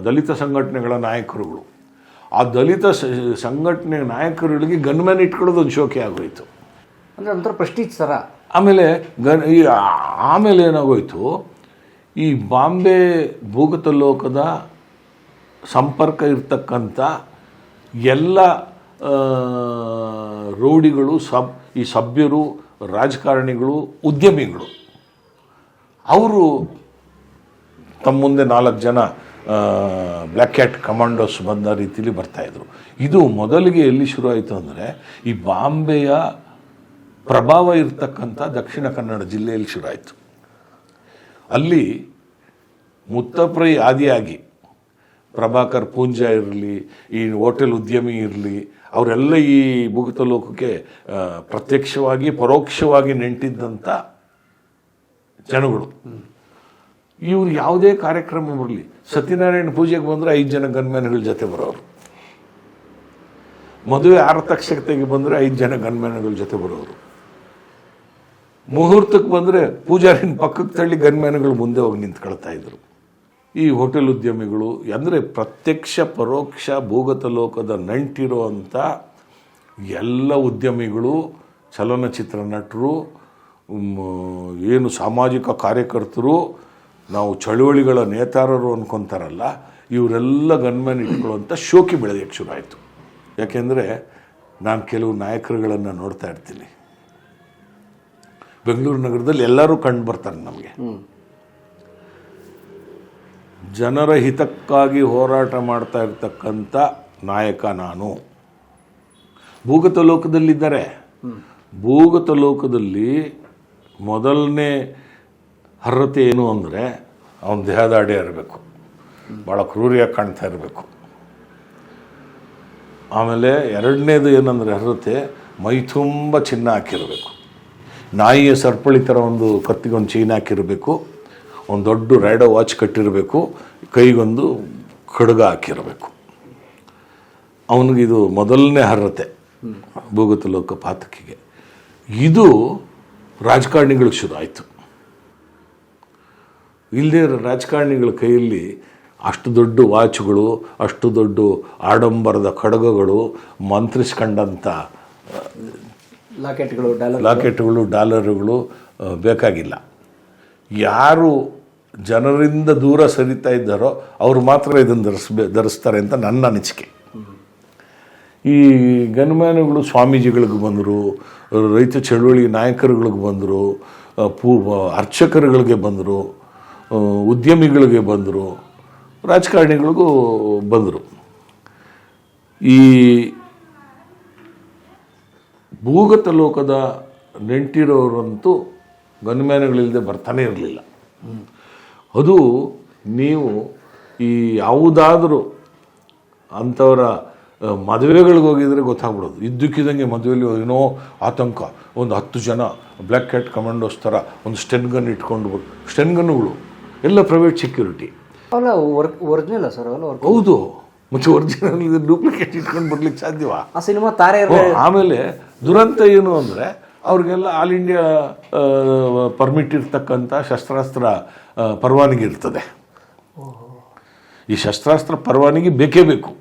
ದಲಿತ ಸಂಘಟನೆಗಳ ನಾಯಕರುಗಳು. ಆ ದಲಿತ ಸಂಘಟನೆ ನಾಯಕರುಗಳಿಗೆ ಗನ್ಮ್ಯಾನ್ ಇಟ್ಕೊಳ್ಳೋದು ಒಂದು ಶೋಕಿ ಆಗೋಯ್ತು. ಅಂದರೆ ಒಂಥರ ಪ್ರೆಸ್ಟೀಜ್ ಥರ. ಆಮೇಲೆ ಏನಾಗೋಯ್ತು, ಈ ಬಾಂಬೆ ಭೂಗತ ಲೋಕದ ಸಂಪರ್ಕ ಇರ್ತಕ್ಕಂಥ ಎಲ್ಲ ರೌಡಿಗಳು, ಈ ಸಭ್ಯರು, ರಾಜಕಾರಣಿಗಳು, ಉದ್ಯಮಿಗಳು ಅವರು ತಮ್ಮ ಮುಂದೆ 4 ಜನ ಬ್ಲ್ಯಾಕ್ ಕ್ಯಾಟ್ ಕಮಾಂಡೋಸ್ ಬಂದ ರೀತಿಯಲ್ಲಿ ಬರ್ತಾಯಿದ್ರು. ಇದು ಮೊದಲಿಗೆ ಎಲ್ಲಿ ಶುರು ಆಯಿತು ಅಂದರೆ, ಈ ಬಾಂಬೆಯ ಪ್ರಭಾವ ಇರ್ತಕ್ಕಂಥ ದಕ್ಷಿಣ ಕನ್ನಡ ಜಿಲ್ಲೆಯಲ್ಲಿ ಶುರು ಆಯಿತು. ಅಲ್ಲಿ ಮುತ್ತಪ್ರೈ ಆದಿಯಾಗಿ ಪ್ರಭಾಕರ್ ಪೂಂಜಾ ಇರಲಿ, ಈ ಹೋಟೆಲ್ ಉದ್ಯಮಿ ಇರಲಿ, ಅವರೆಲ್ಲ ಈ ಭೂಗತ ಲೋಕಕ್ಕೆ ಪ್ರತ್ಯಕ್ಷವಾಗಿ ಪರೋಕ್ಷವಾಗಿ ನೆಂಟಿದ್ದಂಥ ಜನಗಳು. ಇವರು ಯಾವುದೇ ಕಾರ್ಯಕ್ರಮ ಬರಲಿ, ಸತ್ಯನಾರಾಯಣ ಪೂಜೆಗೆ ಬಂದರೆ 5 ಜನ ಗನ್ಮ್ಯಾನ್ಗಳ ಜೊತೆ ಬರೋರು, ಮದುವೆ ಆರತಕ್ಷತೆಗೆ ಬಂದರೆ 5 ಜನ ಗನ್ಮ್ಯಾನ್ಗಳ ಜೊತೆ ಬರೋರು, ಮುಹೂರ್ತಕ್ಕೆ ಬಂದರೆ ಪೂಜಾರಿನ ಪಕ್ಕಕ್ಕೆ ತಳ್ಳಿ ಗನ್ಮ್ಯಾನ್ಗಳು ಮುಂದೆ ಹೋಗಿ ನಿಂತ್ಕೊಳ್ತಾ ಇದ್ರು. ಈ ಹೋಟೆಲ್ ಉದ್ಯಮಿಗಳು ಅಂದರೆ ಪ್ರತ್ಯಕ್ಷ ಪರೋಕ್ಷ ಭೂಗತ ಲೋಕದ ನಂಟಿರುವಂಥ ಎಲ್ಲ ಉದ್ಯಮಿಗಳು, ಚಲನಚಿತ್ರ ನಟರು, ಏನು ಸಾಮಾಜಿಕ ಕಾರ್ಯಕರ್ತರು, ನಾವು ಚಳುವಳಿಗಳ ನೇತಾರರು ಅಂದ್ಕೊತಾರಲ್ಲ, ಇವರೆಲ್ಲ ಗನ್ಮ್ಯಾನ್ ಇಟ್ಕೊಳ್ಳುವಂಥ ಶೋಕಿ ಬೆಳೆಯೋಕ್ಕೆ ಶುರು ಆಯಿತು. ಯಾಕೆಂದರೆ ನಾನು ಕೆಲವು ನಾಯಕರುಗಳನ್ನು ನೋಡ್ತಾ ಇರ್ತೀನಿ. ಬೆಂಗಳೂರು ನಗರದಲ್ಲಿ ಎಲ್ಲರೂ ಕಂಡು ಬರ್ತಾರೆ ನಮಗೆ. ಜನರ ಹಿತಕ್ಕಾಗಿ ಹೋರಾಟ ಮಾಡ್ತಾ ಇರ್ತಕ್ಕಂಥ ನಾಯಕ ನಾನು. ಭೂಗತ ಲೋಕದಲ್ಲಿದ್ದಾರೆ. ಭೂಗತ ಲೋಕದಲ್ಲಿ ಮೊದಲನೇ ಅರ್ಹತೆ ಏನು ಅಂದರೆ, ಅವನ ದೇಹದಾಡಿ ಇರಬೇಕು, ಭಾಳ ಕ್ರೂರಿಯಾಗಿ ಕಾಣ್ತಾ ಇರಬೇಕು. ಆಮೇಲೆ ಎರಡನೇದು ಏನಂದರೆ ಅರ್ಹತೆ, ಮೈ ತುಂಬ ಚಿನ್ನ ಹಾಕಿರಬೇಕು. ನಾಯಿಯ ಸರಪಳಿ ಥರ ಒಂದು ಕತ್ತಿಗೊಂದು ಚೈನ್ ಹಾಕಿರಬೇಕು, ಒಂದು ದೊಡ್ಡ ರೈಡೋ ವಾಚ್ ಕಟ್ಟಿರಬೇಕು, ಕೈಗೊಂದು ಖಡ್ಗ ಹಾಕಿರಬೇಕು. ಅವನಿಗಿದು ಮೊದಲನೇ ಅರ್ಹತೆ ಭೂಗತ ಲೋಕ ಪಾತಕಿಗೆ. ಇದು ರಾಜಕಾರಣಿಗಳಿಗೆ ಶುರು ಆಯಿತು. ಇಲ್ಲದೇ ರಾಜಕಾರಣಿಗಳ ಕೈಯಲ್ಲಿ ಅಷ್ಟು ದೊಡ್ಡ ವಾಚ್ಗಳು, ಅಷ್ಟು ದೊಡ್ಡ ಆಡಂಬರದ ಖಡ್ಗಗಳು, ಮಂತ್ರಿಸ್ಕೊಂಡಂಥ ಲಾಕೆಟ್ಗಳು ಡಾಲರುಗಳು ಬೇಕಾಗಿಲ್ಲ. ಯಾರು ಜನರಿಂದ ದೂರ ಸರಿತಾ ಇದ್ದಾರೋ ಅವರು ಮಾತ್ರ ಇದನ್ನು ಧರಿಸ್ತಾರೆ ಅಂತ ನನ್ನ ಅನಿಸಿಕೆ. ಈ ಗನ್ಮ್ಯಾನ್ಗಳು ಸ್ವಾಮೀಜಿಗಳಿಗೆ ಬಂದರು, ರೈತ ಚಳವಳಿ ನಾಯಕರುಗಳಿಗೆ ಬಂದರು, ಅರ್ಚಕರುಗಳಿಗೆ ಬಂದರು, ಉದ್ಯಮಿಗಳಿಗೆ ಬಂದರು, ರಾಜಕಾರಣಿಗಳಿಗೂ ಬಂದರು. ಈ ಭೂಗತ ಲೋಕದ ನೆಂಟಿರೋರಂತೂ ಗನ್ಮ್ಯಾನ್ಗಳಿಲ್ಲದೆ ಬರ್ತಾನೆ ಇರಲಿಲ್ಲ. ಅದು ನೀವು ಈ ಯಾವುದಾದ್ರೂ ಅಂಥವರ ಮದುವೆಗಳಿಗೆ ಹೋಗಿದರೆ ಗೊತ್ತಾಗ್ಬಿಡೋದು. ಇದ್ದಕ್ಕಿದ್ದಂಗೆ ಮದುವೆಯಲ್ಲಿ ಏನೋ ಆತಂಕ, ಒಂದು 10 ಜನ ಬ್ಲ್ಯಾಕ್ ಕ್ಯಾಟ್ ಕಮಾಂಡೋಸ್ ಥರ ಒಂದು ಸ್ಟೆನ್ ಗನ್ ಇಟ್ಕೊಂಡು ಸ್ಟೆನ್ ಗನ್ನುಗಳು ಎಲ್ಲ ಪ್ರೈವೇಟ್ ಸೆಕ್ಯೂರಿಟಿ. ಅವೆಲ್ಲ ಒರಿಜಿನಲ್ ಸರ್? ಅವೆಲ್ಲ ಹೌದು. ಮತ್ತು ಒರಿಜಿನಲ್ ಡೂಪ್ಲಿಕೇಟ್ ಇಟ್ಕೊಂಡು ಬರ್ಲಿಕ್ಕೆ ಸಾಧ್ಯವಾ? ಆ ಸಿನಿಮಾ ತಾರೆ. ಆಮೇಲೆ ದುರಂತ ಏನು ಅಂದರೆ ಅವ್ರಿಗೆಲ್ಲ ಆಲ್ ಇಂಡಿಯಾ ಪರ್ಮಿಟ್ ಇರ್ತಕ್ಕಂಥ ಶಸ್ತ್ರಾಸ್ತ್ರ ಪರವಾನಗಿ ಇರ್ತದೆ. ಈ ಶಸ್ತ್ರಾಸ್ತ್ರ ಪರವಾನಗಿ ಬೇಕೇ ಬೇಕು.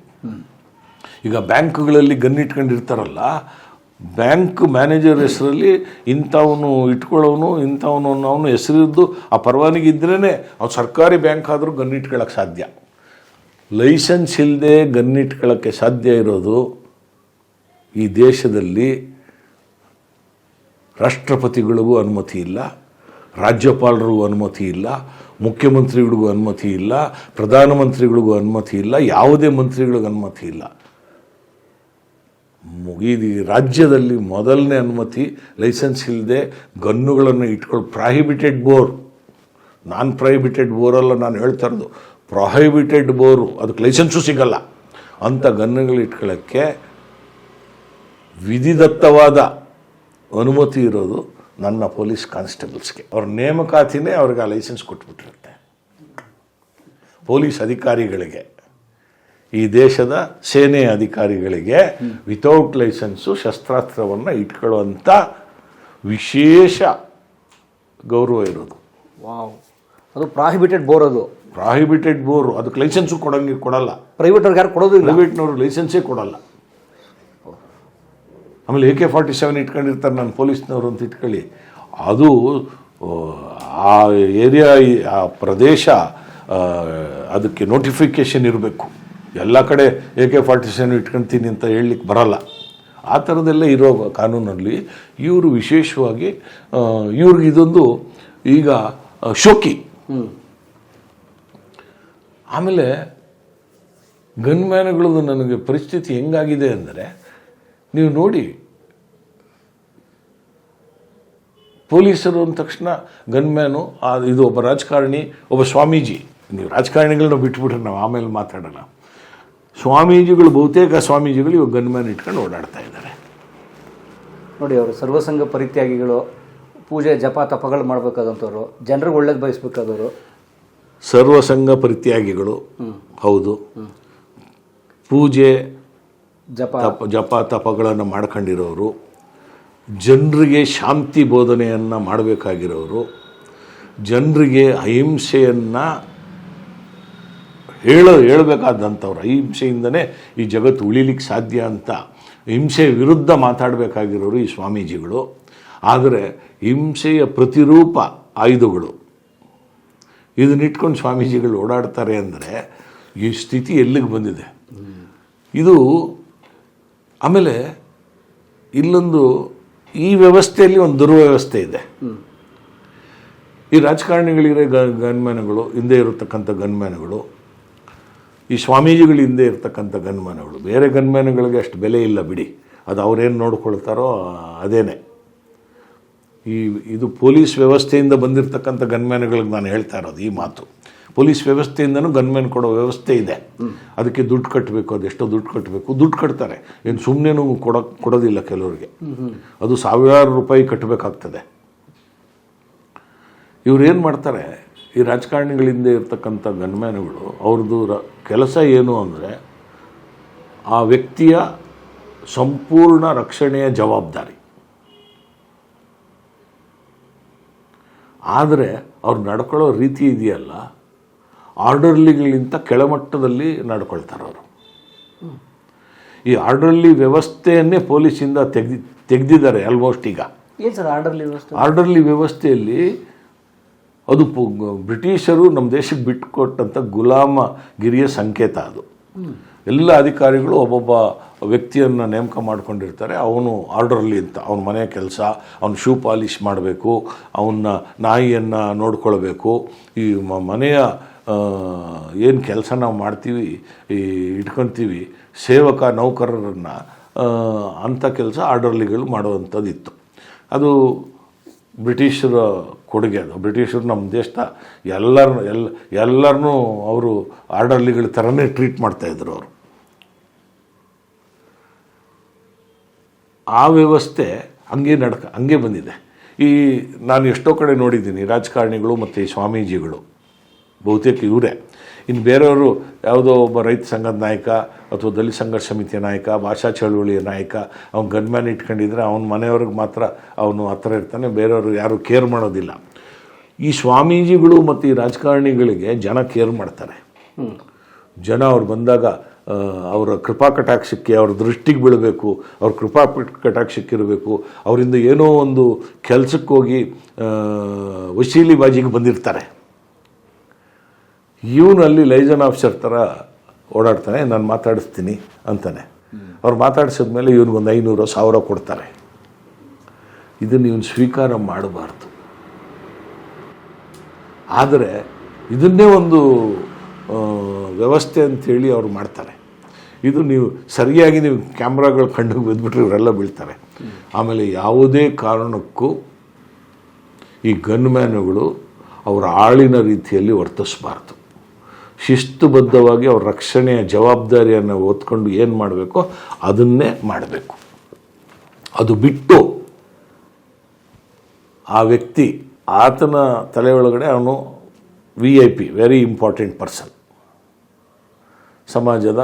ಈಗ ಬ್ಯಾಂಕ್ಗಳಲ್ಲಿ ಗನ್ ಇಟ್ಕೊಂಡಿರ್ತಾರಲ್ಲ, ಬ್ಯಾಂಕ್ ಮ್ಯಾನೇಜರ್ ಹೆಸರಲ್ಲಿ ಇಂಥವನು ಇಟ್ಕೊಳ್ಳೋನು ಇಂಥವನು ಅವನು ಹೆಸರಿದ್ದು ಆ ಪರವಾನಗಿ ಇದ್ರೇ ಅವ್ನು ಸರ್ಕಾರಿ ಬ್ಯಾಂಕ್ ಆದರೂ ಗನ್ ಇಟ್ಕೊಳ್ಳೋಕ್ಕೆ ಸಾಧ್ಯ. ಲೈಸೆನ್ಸ್ ಇಲ್ಲದೆ ಗನ್ ಇಟ್ಕೊಳ್ಳೋಕ್ಕೆ ಸಾಧ್ಯ ಇರೋದು ಈ ದೇಶದಲ್ಲಿ ರಾಷ್ಟ್ರಪತಿಗಳಿಗೂ ಅನುಮತಿ ಇಲ್ಲ, ರಾಜ್ಯಪಾಲರಿಗೂ ಅನುಮತಿ ಇಲ್ಲ, ಮುಖ್ಯಮಂತ್ರಿಗಳಿಗೂ ಅನುಮತಿ ಇಲ್ಲ, ಪ್ರಧಾನಮಂತ್ರಿಗಳಿಗೂ ಅನುಮತಿ ಇಲ್ಲ, ಯಾವುದೇ ಮಂತ್ರಿಗಳಿಗೂ ಅನುಮತಿ ಇಲ್ಲ. ಈ ರಾಜ್ಯದಲ್ಲಿ ಮೊದಲನೇ ಅನುಮತಿ ಲೈಸೆನ್ಸ್ ಇಲ್ಲದೆ ಗನ್ನುಗಳನ್ನು ಇಟ್ಕೊಳ್ಳಿ. ಪ್ರಾಹಿಬಿಟೆಡ್ ಬೋರ್, ನಾನ್ ಪ್ರಾಹಿಬಿಟೆಡ್ ಬೋರಲ್ಲ ನಾನು ಹೇಳ್ತಾ ಇರೋದು, ಪ್ರಾಹಿಬಿಟೆಡ್ ಬೋರು, ಅದಕ್ಕೆ ಲೈಸೆನ್ಸು ಸಿಗಲ್ಲ. ಅಂಥ ಗನ್ನುಗಳು ಇಟ್ಕೊಳ್ಳೋಕ್ಕೆ ವಿಧಿದತ್ತವಾದ ಅನುಮತಿ ಇರೋದು ನನ್ನ ಪೊಲೀಸ್ ಕಾನ್ಸ್ಟೇಬಲ್ಸ್ಗೆ. ಅವ್ರ ನೇಮಕಾತಿನೇ ಅವ್ರಿಗೆ ಆ ಲೈಸೆನ್ಸ್ ಕೊಟ್ಬಿಟ್ಟಿರುತ್ತೆ. ಪೊಲೀಸ್ ಅಧಿಕಾರಿಗಳಿಗೆ, ಈ ದೇಶದ ಸೇನೆ ಅಧಿಕಾರಿಗಳಿಗೆ ವಿತೌಟ್ ಲೈಸೆನ್ಸು ಶಸ್ತ್ರಾಸ್ತ್ರವನ್ನು ಇಟ್ಕೊಳ್ಳುವಂಥ ವಿಶೇಷ ಗೌರವ ಇರೋದು. ವಾವ್, ಅದು ಪ್ರಾಹಿಬಿಟೆಡ್ ಬೋರ್. ಅದು ಪ್ರಾಹಿಬಿಟೆಡ್ ಬೋರು, ಅದಕ್ಕೆ ಲೈಸೆನ್ಸು ಕೊಡಲ್ಲ. ಪ್ರೈವೇಟ್ವ್ರಿಗೆ ಯಾರು ಕೊಡೋದು ಇಲ್ಲ. ಪ್ರೈವೇಟ್ನವರು ಲೈಸೆನ್ಸೇ ಕೊಡಲ್ಲ. ಆಮೇಲೆ AK-47 ಇಟ್ಕೊಂಡಿರ್ತಾರೆ ನನ್ನ ಪೊಲೀಸ್ನವರು ಅಂತ ಇಟ್ಕೊಳ್ಳಿ. ಅದು ಆ ಏರಿಯಾ, ಆ ಪ್ರದೇಶ, ಅದಕ್ಕೆ ನೋಟಿಫಿಕೇಷನ್ ಇರಬೇಕು. ಎಲ್ಲ ಕಡೆ AK-47 ಇಟ್ಕೊಳ್ತೀನಿ ಅಂತ ಹೇಳಲಿಕ್ಕೆ ಬರಲ್ಲ. ಆ ಥರದ್ದೆಲ್ಲ ಇರೋ ಕಾನೂನಲ್ಲಿ ಇವರು ವಿಶೇಷವಾಗಿ ಇವ್ರಿಗೆ ಇದೊಂದು ಈಗ ಶೋಕಿ. ಆಮೇಲೆ ಗನ್ಮ್ಯಾನ್ಗಳದ್ದು ನನಗೆ ಪರಿಸ್ಥಿತಿ ಹೆಂಗಾಗಿದೆ ಅಂದರೆ, ನೀವು ನೋಡಿ, ಪೊಲೀಸರು ಅಂದ ತಕ್ಷಣ ಗನ್ಮ್ಯಾನು, ಇದು ಒಬ್ಬ ರಾಜಕಾರಣಿ, ಒಬ್ಬ ಸ್ವಾಮೀಜಿ. ನೀವು ರಾಜಕಾರಣಿಗಳನ್ನ ಬಿಟ್ಬಿಟ್ರೆ ನಾವು ಆಮೇಲೆ ಮಾತಾಡೋಣ. ಸ್ವಾಮೀಜಿಗಳು, ಬಹುತೇಕ ಸ್ವಾಮೀಜಿಗಳು ಇವಾಗ ಗನ್ಮ್ಯಾನ್ ಇಟ್ಕೊಂಡು ಓಡಾಡ್ತಾ ಇದ್ದಾರೆ ನೋಡಿ. ಅವರು ಸರ್ವಸಂಗ ಪರಿತ್ಯಾಗಿಗಳು, ಪೂಜೆ ಜಪ ತಪಗಳು ಮಾಡಬೇಕಾದಂಥವ್ರು, ಜನರಿಗೆ ಒಳ್ಳೇದು ಬಯಸ್ಬೇಕಾದವರು, ಸರ್ವಸಂಗ ಪರಿತ್ಯಾಗಿಗಳು. ಹೌದು. ಪೂಜೆ ಜಪ ತಪಗಳನ್ನು ಮಾಡ್ಕೊಂಡಿರೋರು, ಜನರಿಗೆ ಶಾಂತಿ ಬೋಧನೆಯನ್ನು ಮಾಡಬೇಕಾಗಿರೋರು, ಜನರಿಗೆ ಅಹಿಂಸೆಯನ್ನು ಹೇಳಬೇಕಾದಂಥವ್ರು. ಅಹಿಂಸೆಯಿಂದನೇ ಈ ಜಗತ್ತು ಉಳಿಲಿಕ್ಕೆ ಸಾಧ್ಯ ಅಂತ ಹಿಂಸೆ ವಿರುದ್ಧ ಮಾತಾಡಬೇಕಾಗಿರೋರು ಈ ಸ್ವಾಮೀಜಿಗಳು. ಆದರೆ ಹಿಂಸೆಯ ಪ್ರತಿರೂಪ ಆಯುಧಗಳು, ಇದನ್ನಿಟ್ಕೊಂಡು ಸ್ವಾಮೀಜಿಗಳು ಓಡಾಡ್ತಾರೆ ಅಂದರೆ ಈ ಸ್ಥಿತಿ ಎಲ್ಲಿಗೆ ಬಂದಿದೆ ಇದು. ಆಮೇಲೆ ಇಲ್ಲೊಂದು, ಈ ವ್ಯವಸ್ಥೆಯಲ್ಲಿ ಒಂದು ದುರ್ವ್ಯವಸ್ಥೆ ಇದೆ. ಈ ರಾಜಕಾರಣಿಗಳಿರೋ ಗನ್ಮ್ಯಾನ್ಗಳು, ಹಿಂದೆ ಇರತಕ್ಕಂಥ ಗನ್ಮ್ಯಾನ್ಗಳು, ಈ ಸ್ವಾಮೀಜಿಗಳು ಹಿಂದೆ ಇರತಕ್ಕಂಥ ಗನ್ಮ್ಯಾನ್ಗಳು. ಬೇರೆ ಗನ್ಮ್ಯಾನ್ಗಳಿಗೆ ಅಷ್ಟು ಬೆಲೆ ಇಲ್ಲ ಬಿಡಿ, ಅದು ಅವ್ರೇನು ನೋಡ್ಕೊಳ್ತಾರೋ ಅದೇನೆ. ಇದು ಪೊಲೀಸ್ ವ್ಯವಸ್ಥೆಯಿಂದ ಬಂದಿರತಕ್ಕಂಥ ಗನ್ಮ್ಯಾನ್ಗಳಿಗೆ ನಾನು ಹೇಳ್ತಾ ಇರೋದು ಈ ಮಾತು. ಪೊಲೀಸ್ ವ್ಯವಸ್ಥೆಯಿಂದನೂ ಗನ್ಮ್ಯಾನ್ ಕೊಡೋ ವ್ಯವಸ್ಥೆ ಇದೆ. ಅದಕ್ಕೆ ದುಡ್ಡು ಕಟ್ಟಬೇಕು, ಅದೆಷ್ಟೋ ದುಡ್ಡು ಕಟ್ಟಬೇಕು, ದುಡ್ಡು ಕಟ್ತಾರೆ. ಏನು ಸುಮ್ಮನೆನೂ ಕೊಡೋದಿಲ್ಲ ಕೆಲವರಿಗೆ, ಅದು ಸಾವಿರಾರು ರೂಪಾಯಿ ಕಟ್ಟಬೇಕಾಗ್ತದೆ. ಇವ್ರು ಏನು ಮಾಡ್ತಾರೆ, ಈ ರಾಜಕಾರಣಿಗಳಿಂದ ಇರ್ತಕ್ಕಂಥ ಗನ್ಮ್ಯಾನ್ಗಳು, ಅವ್ರದ್ದು ಕೆಲಸ ಏನು ಅಂದರೆ ಆ ವ್ಯಕ್ತಿಯ ಸಂಪೂರ್ಣ ರಕ್ಷಣೆಯ ಜವಾಬ್ದಾರಿ. ಆದರೆ ಅವ್ರು ನಡ್ಕೊಳ್ಳೋ ರೀತಿ ಇದೆಯಲ್ಲ, ಆರ್ಡರ್ಲಿಗಳಿಂತ ಕೆಳಮಟ್ಟದಲ್ಲಿ ನಡ್ಕೊಳ್ತಾರೆ ಅವರು. ಈ ಆರ್ಡರ್ಲಿ ವ್ಯವಸ್ಥೆಯನ್ನೇ ಪೊಲೀಸಿಂದ ತೆಗೆದಿದ್ದಾರೆ ಆಲ್ಮೋಸ್ಟ್ ಈಗ. ಏನು ಸರ್ ಆರ್ಡರ್ಲಿ ವ್ಯವಸ್ಥೆ? ಆರ್ಡರ್ಲಿ ವ್ಯವಸ್ಥೆಯಲ್ಲಿ ಅದು ಬ್ರಿಟಿಷರು ನಮ್ಮ ದೇಶಕ್ಕೆ ಬಿಟ್ಟುಕೊಟ್ಟಂಥ ಗುಲಾಮಗಿರಿಯ ಸಂಕೇತ ಅದು. ಎಲ್ಲ ಅಧಿಕಾರಿಗಳು ಒಬ್ಬೊಬ್ಬ ವ್ಯಕ್ತಿಯನ್ನು ನೇಮಕ ಮಾಡ್ಕೊಂಡಿರ್ತಾರೆ. ಅವನು ಆರ್ಡರ್ಲಿ ಅಂತ, ಅವನ ಮನೆ ಕೆಲಸ, ಅವನು ಶೂ ಪಾಲಿಷ್ ಮಾಡಬೇಕು, ಅವನ್ನ ನಾಯಿಯನ್ನು ನೋಡ್ಕೊಳ್ಬೇಕು, ಈ ಮನೆಯ ಏನು ಕೆಲಸ ನಾವು ಮಾಡ್ತೀವಿ, ಈ ಇಟ್ಕೊತೀವಿ ಸೇವಕ ನೌಕರರನ್ನು, ಅಂಥ ಕೆಲಸ ಆರ್ಡರ್ಲಿಗಳು ಮಾಡುವಂಥದ್ದಿತ್ತು. ಅದು ಬ್ರಿಟಿಷರ ಕೊಡುಗೆ. ಅದು ಬ್ರಿಟಿಷರು ನಮ್ಮ ದೇಶದ ಎಲ್ಲರನ್ನೂ ಅವರು ಆರ್ಡರ್ಲಿಗಳ ಥರನೇ ಟ್ರೀಟ್ ಮಾಡ್ತಾಯಿದ್ರು ಅವರು. ಆ ವ್ಯವಸ್ಥೆ ಹಂಗೆ ಬಂದಿದೆ. ಈ ನಾನು ಎಷ್ಟೋ ಕಡೆ ನೋಡಿದ್ದೀನಿ ರಾಜಕಾರಣಿಗಳು ಮತ್ತು ಈ ಸ್ವಾಮೀಜಿಗಳು, ಬಹುತೇಕ ಇವರೇ. ಇನ್ನು ಬೇರೆಯವರು ಯಾವುದೋ ಒಬ್ಬ ರೈತ ಸಂಘದ ನಾಯಕ ಅಥವಾ ದಲಿತ ಸಂಘರ್ಷ ಸಮಿತಿಯ ನಾಯಕ, ಭಾಷಾ ಚಳವಳಿಯ ನಾಯಕ, ಅವ್ನು ಗನ್ಮ್ಯಾನ್ ಇಟ್ಕೊಂಡಿದ್ರೆ ಅವನ ಮನೆಯವ್ರಿಗೆ ಮಾತ್ರ ಅವನು ಹತ್ರ ಇರ್ತಾನೆ, ಬೇರೆಯವರು ಯಾರು ಕೇರ್ ಮಾಡೋದಿಲ್ಲ. ಈ ಸ್ವಾಮೀಜಿಗಳು ಮತ್ತು ಈ ರಾಜಕಾರಣಿಗಳಿಗೆ ಜನ ಕೇರ್ ಮಾಡ್ತಾರೆ. ಜನ ಅವ್ರು ಬಂದಾಗ ಅವರ ಕೃಪಾ ಕಟಾಕ್ಷಕ್ಕೆ, ಅವ್ರ ದೃಷ್ಟಿಗೆ ಬೀಳಬೇಕು, ಅವ್ರ ಕೃಪಾ ಕಟಾಕ್ಷಕ್ಕಿರಬೇಕು. ಅವರಿಂದ ಏನೋ ಒಂದು ಕೆಲಸಕ್ಕೆ ಹೋಗಿ ವಶೀಲಿ ಬಾಜಿಗೆ ಬಂದಿರ್ತಾರೆ. ಇವನಲ್ಲಿ ಲೈಸನ್ ಆಫೀಸರ್ ಥರ ಓಡಾಡ್ತಾನೆ, ನಾನು ಮಾತಾಡಿಸ್ತೀನಿ ಅಂತಾನೆ. ಅವ್ರು ಮಾತಾಡಿಸಿದ್ಮೇಲೆ ಇವನಿಗೊಂದು 500,000 ಕೊಡ್ತಾರೆ. ಇದನ್ನು ಇವನು ಸ್ವೀಕಾರ ಮಾಡಬಾರ್ದು. ಆದರೆ ಇದನ್ನೇ ಒಂದು ವ್ಯವಸ್ಥೆ ಅಂಥೇಳಿ ಅವ್ರು ಮಾಡ್ತಾರೆ. ಇದು ನೀವು ಸರಿಯಾಗಿ ನೀವು ಕ್ಯಾಮ್ರಾಗಳು ಕಂಡು ಬಿದ್ದುಬಿಟ್ರೆ ಇವರೆಲ್ಲ ಬೀಳ್ತಾರೆ. ಆಮೇಲೆ ಯಾವುದೇ ಕಾರಣಕ್ಕೂ ಈ ಗನ್ಮ್ಯಾನುಗಳು ಅವರ ಆಳಿನ ರೀತಿಯಲ್ಲಿ ವರ್ತಿಸಬಾರ್ದು. ಶಿಸ್ತುಬದ್ಧವಾಗಿ ಅವ್ರ ರಕ್ಷಣೆಯ ಜವಾಬ್ದಾರಿಯನ್ನು ಹೊತ್ಕೊಂಡು ಏನು ಮಾಡಬೇಕೋ ಅದನ್ನೇ ಮಾಡಬೇಕು. ಅದು ಬಿಟ್ಟು ಆ ವ್ಯಕ್ತಿ, ಆತನ ತಲೆ ಒಳಗಡೆ ಅವನು VIP, ವೆರಿ ಇಂಪಾರ್ಟೆಂಟ್ ಪರ್ಸನ್, ಸಮಾಜದ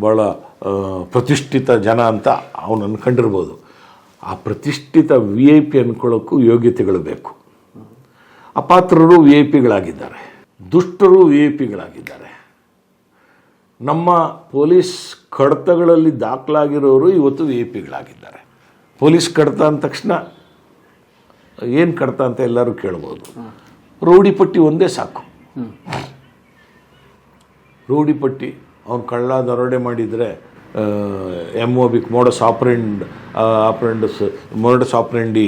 ಭಾಳ ಪ್ರತಿಷ್ಠಿತ ಜನ ಅಂತ ಅವನು ಅಂದ್ಕೊಂಡಿರ್ಬೋದು. ಆ ಪ್ರತಿಷ್ಠಿತ VIP ಅಂದ್ಕೊಳ್ಳೋಕ್ಕೂ ಯೋಗ್ಯತೆಗಳು ಬೇಕು. ಅಪಾತ್ರರು VIP-ಗಳಾಗಿದ್ದಾರೆ, ದುಷ್ಟರು VIP-ಗಳಾಗಿದ್ದಾರೆ. ನಮ್ಮ ಪೊಲೀಸ್ ಕಡತಗಳಲ್ಲಿ ದಾಖಲಾಗಿರೋರು ಇವತ್ತು VIP-ಗಳಾಗಿದ್ದಾರೆ. ಪೊಲೀಸ್ ಕಡತ ಅಂದ ತಕ್ಷಣ ಏನು ಕಡತ ಅಂತ ಎಲ್ಲರೂ ಕೇಳ್ಬೋದು. ರೌಡಿ ಪಟ್ಟಿ ಒಂದೇ ಸಾಕು. ರೌಡಿ ಪಟ್ಟಿ, ಅವ್ನು ಕಳ್ಳ ದರೋಡೆ ಮಾಡಿದರೆ MOB ಮೋಡಸ್ ಆಪರೆಂಡಿ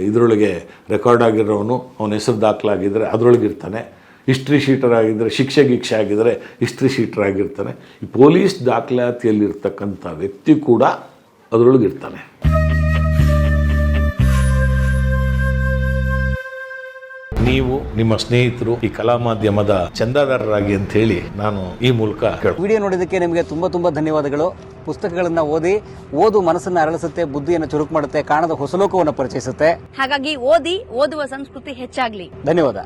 ಇದರೊಳಗೆ ರೆಕಾರ್ಡ್ ಆಗಿರೋನು, ಅವನ ಹೆಸರು ದಾಖಲಾಗಿದ್ದರೆ ಅದರೊಳಗಿರ್ತಾನೆ. ಹಿಸ್ಟ್ರಿ ಶೀಟರ್ ಆಗಿದ್ದರೆ, ಶಿಕ್ಷೆ ಆಗಿದ್ದರೆ ಹಿಸ್ಟ್ರಿ ಶೀಟರ್ ಆಗಿರ್ತಾನೆ. ಈ ಪೊಲೀಸ್ ದಾಖಲಾತಿಯಲ್ಲಿರ್ತಕ್ಕಂಥ ವ್ಯಕ್ತಿ ಕೂಡ ಅದರೊಳಗಿರ್ತಾನೆ. ನೀವು ನಿಮ್ಮ ಸ್ನೇಹಿತರು ಈ ಕಲಾ ಮಾಧ್ಯಮದ ಚಂದಾದಾರರಾಗಿ ಅಂತ ಹೇಳಿ ನಾನು ಈ ಮೂಲಕ ವಿಡಿಯೋ ನೋಡಿದ್ದಕ್ಕೆ ನಿಮಗೆ ತುಂಬಾ ಧನ್ಯವಾದಗಳು. ಪುಸ್ತಕಗಳನ್ನ ಓದು ಮನಸ್ಸನ್ನ ಅರಳಿಸುತ್ತೆ, ಬುದ್ಧಿಯನ್ನು ಚುರುಕು ಮಾಡುತ್ತೆ, ಕಾಣದ ಹೊಸ ಲೋಕವನ್ನು ಪರಿಚಯಿಸುತ್ತೆ. ಹಾಗಾಗಿ ಓದುವ ಸಂಸ್ಕೃತಿ ಹೆಚ್ಚಾಗ್ಲಿ. ಧನ್ಯವಾದ.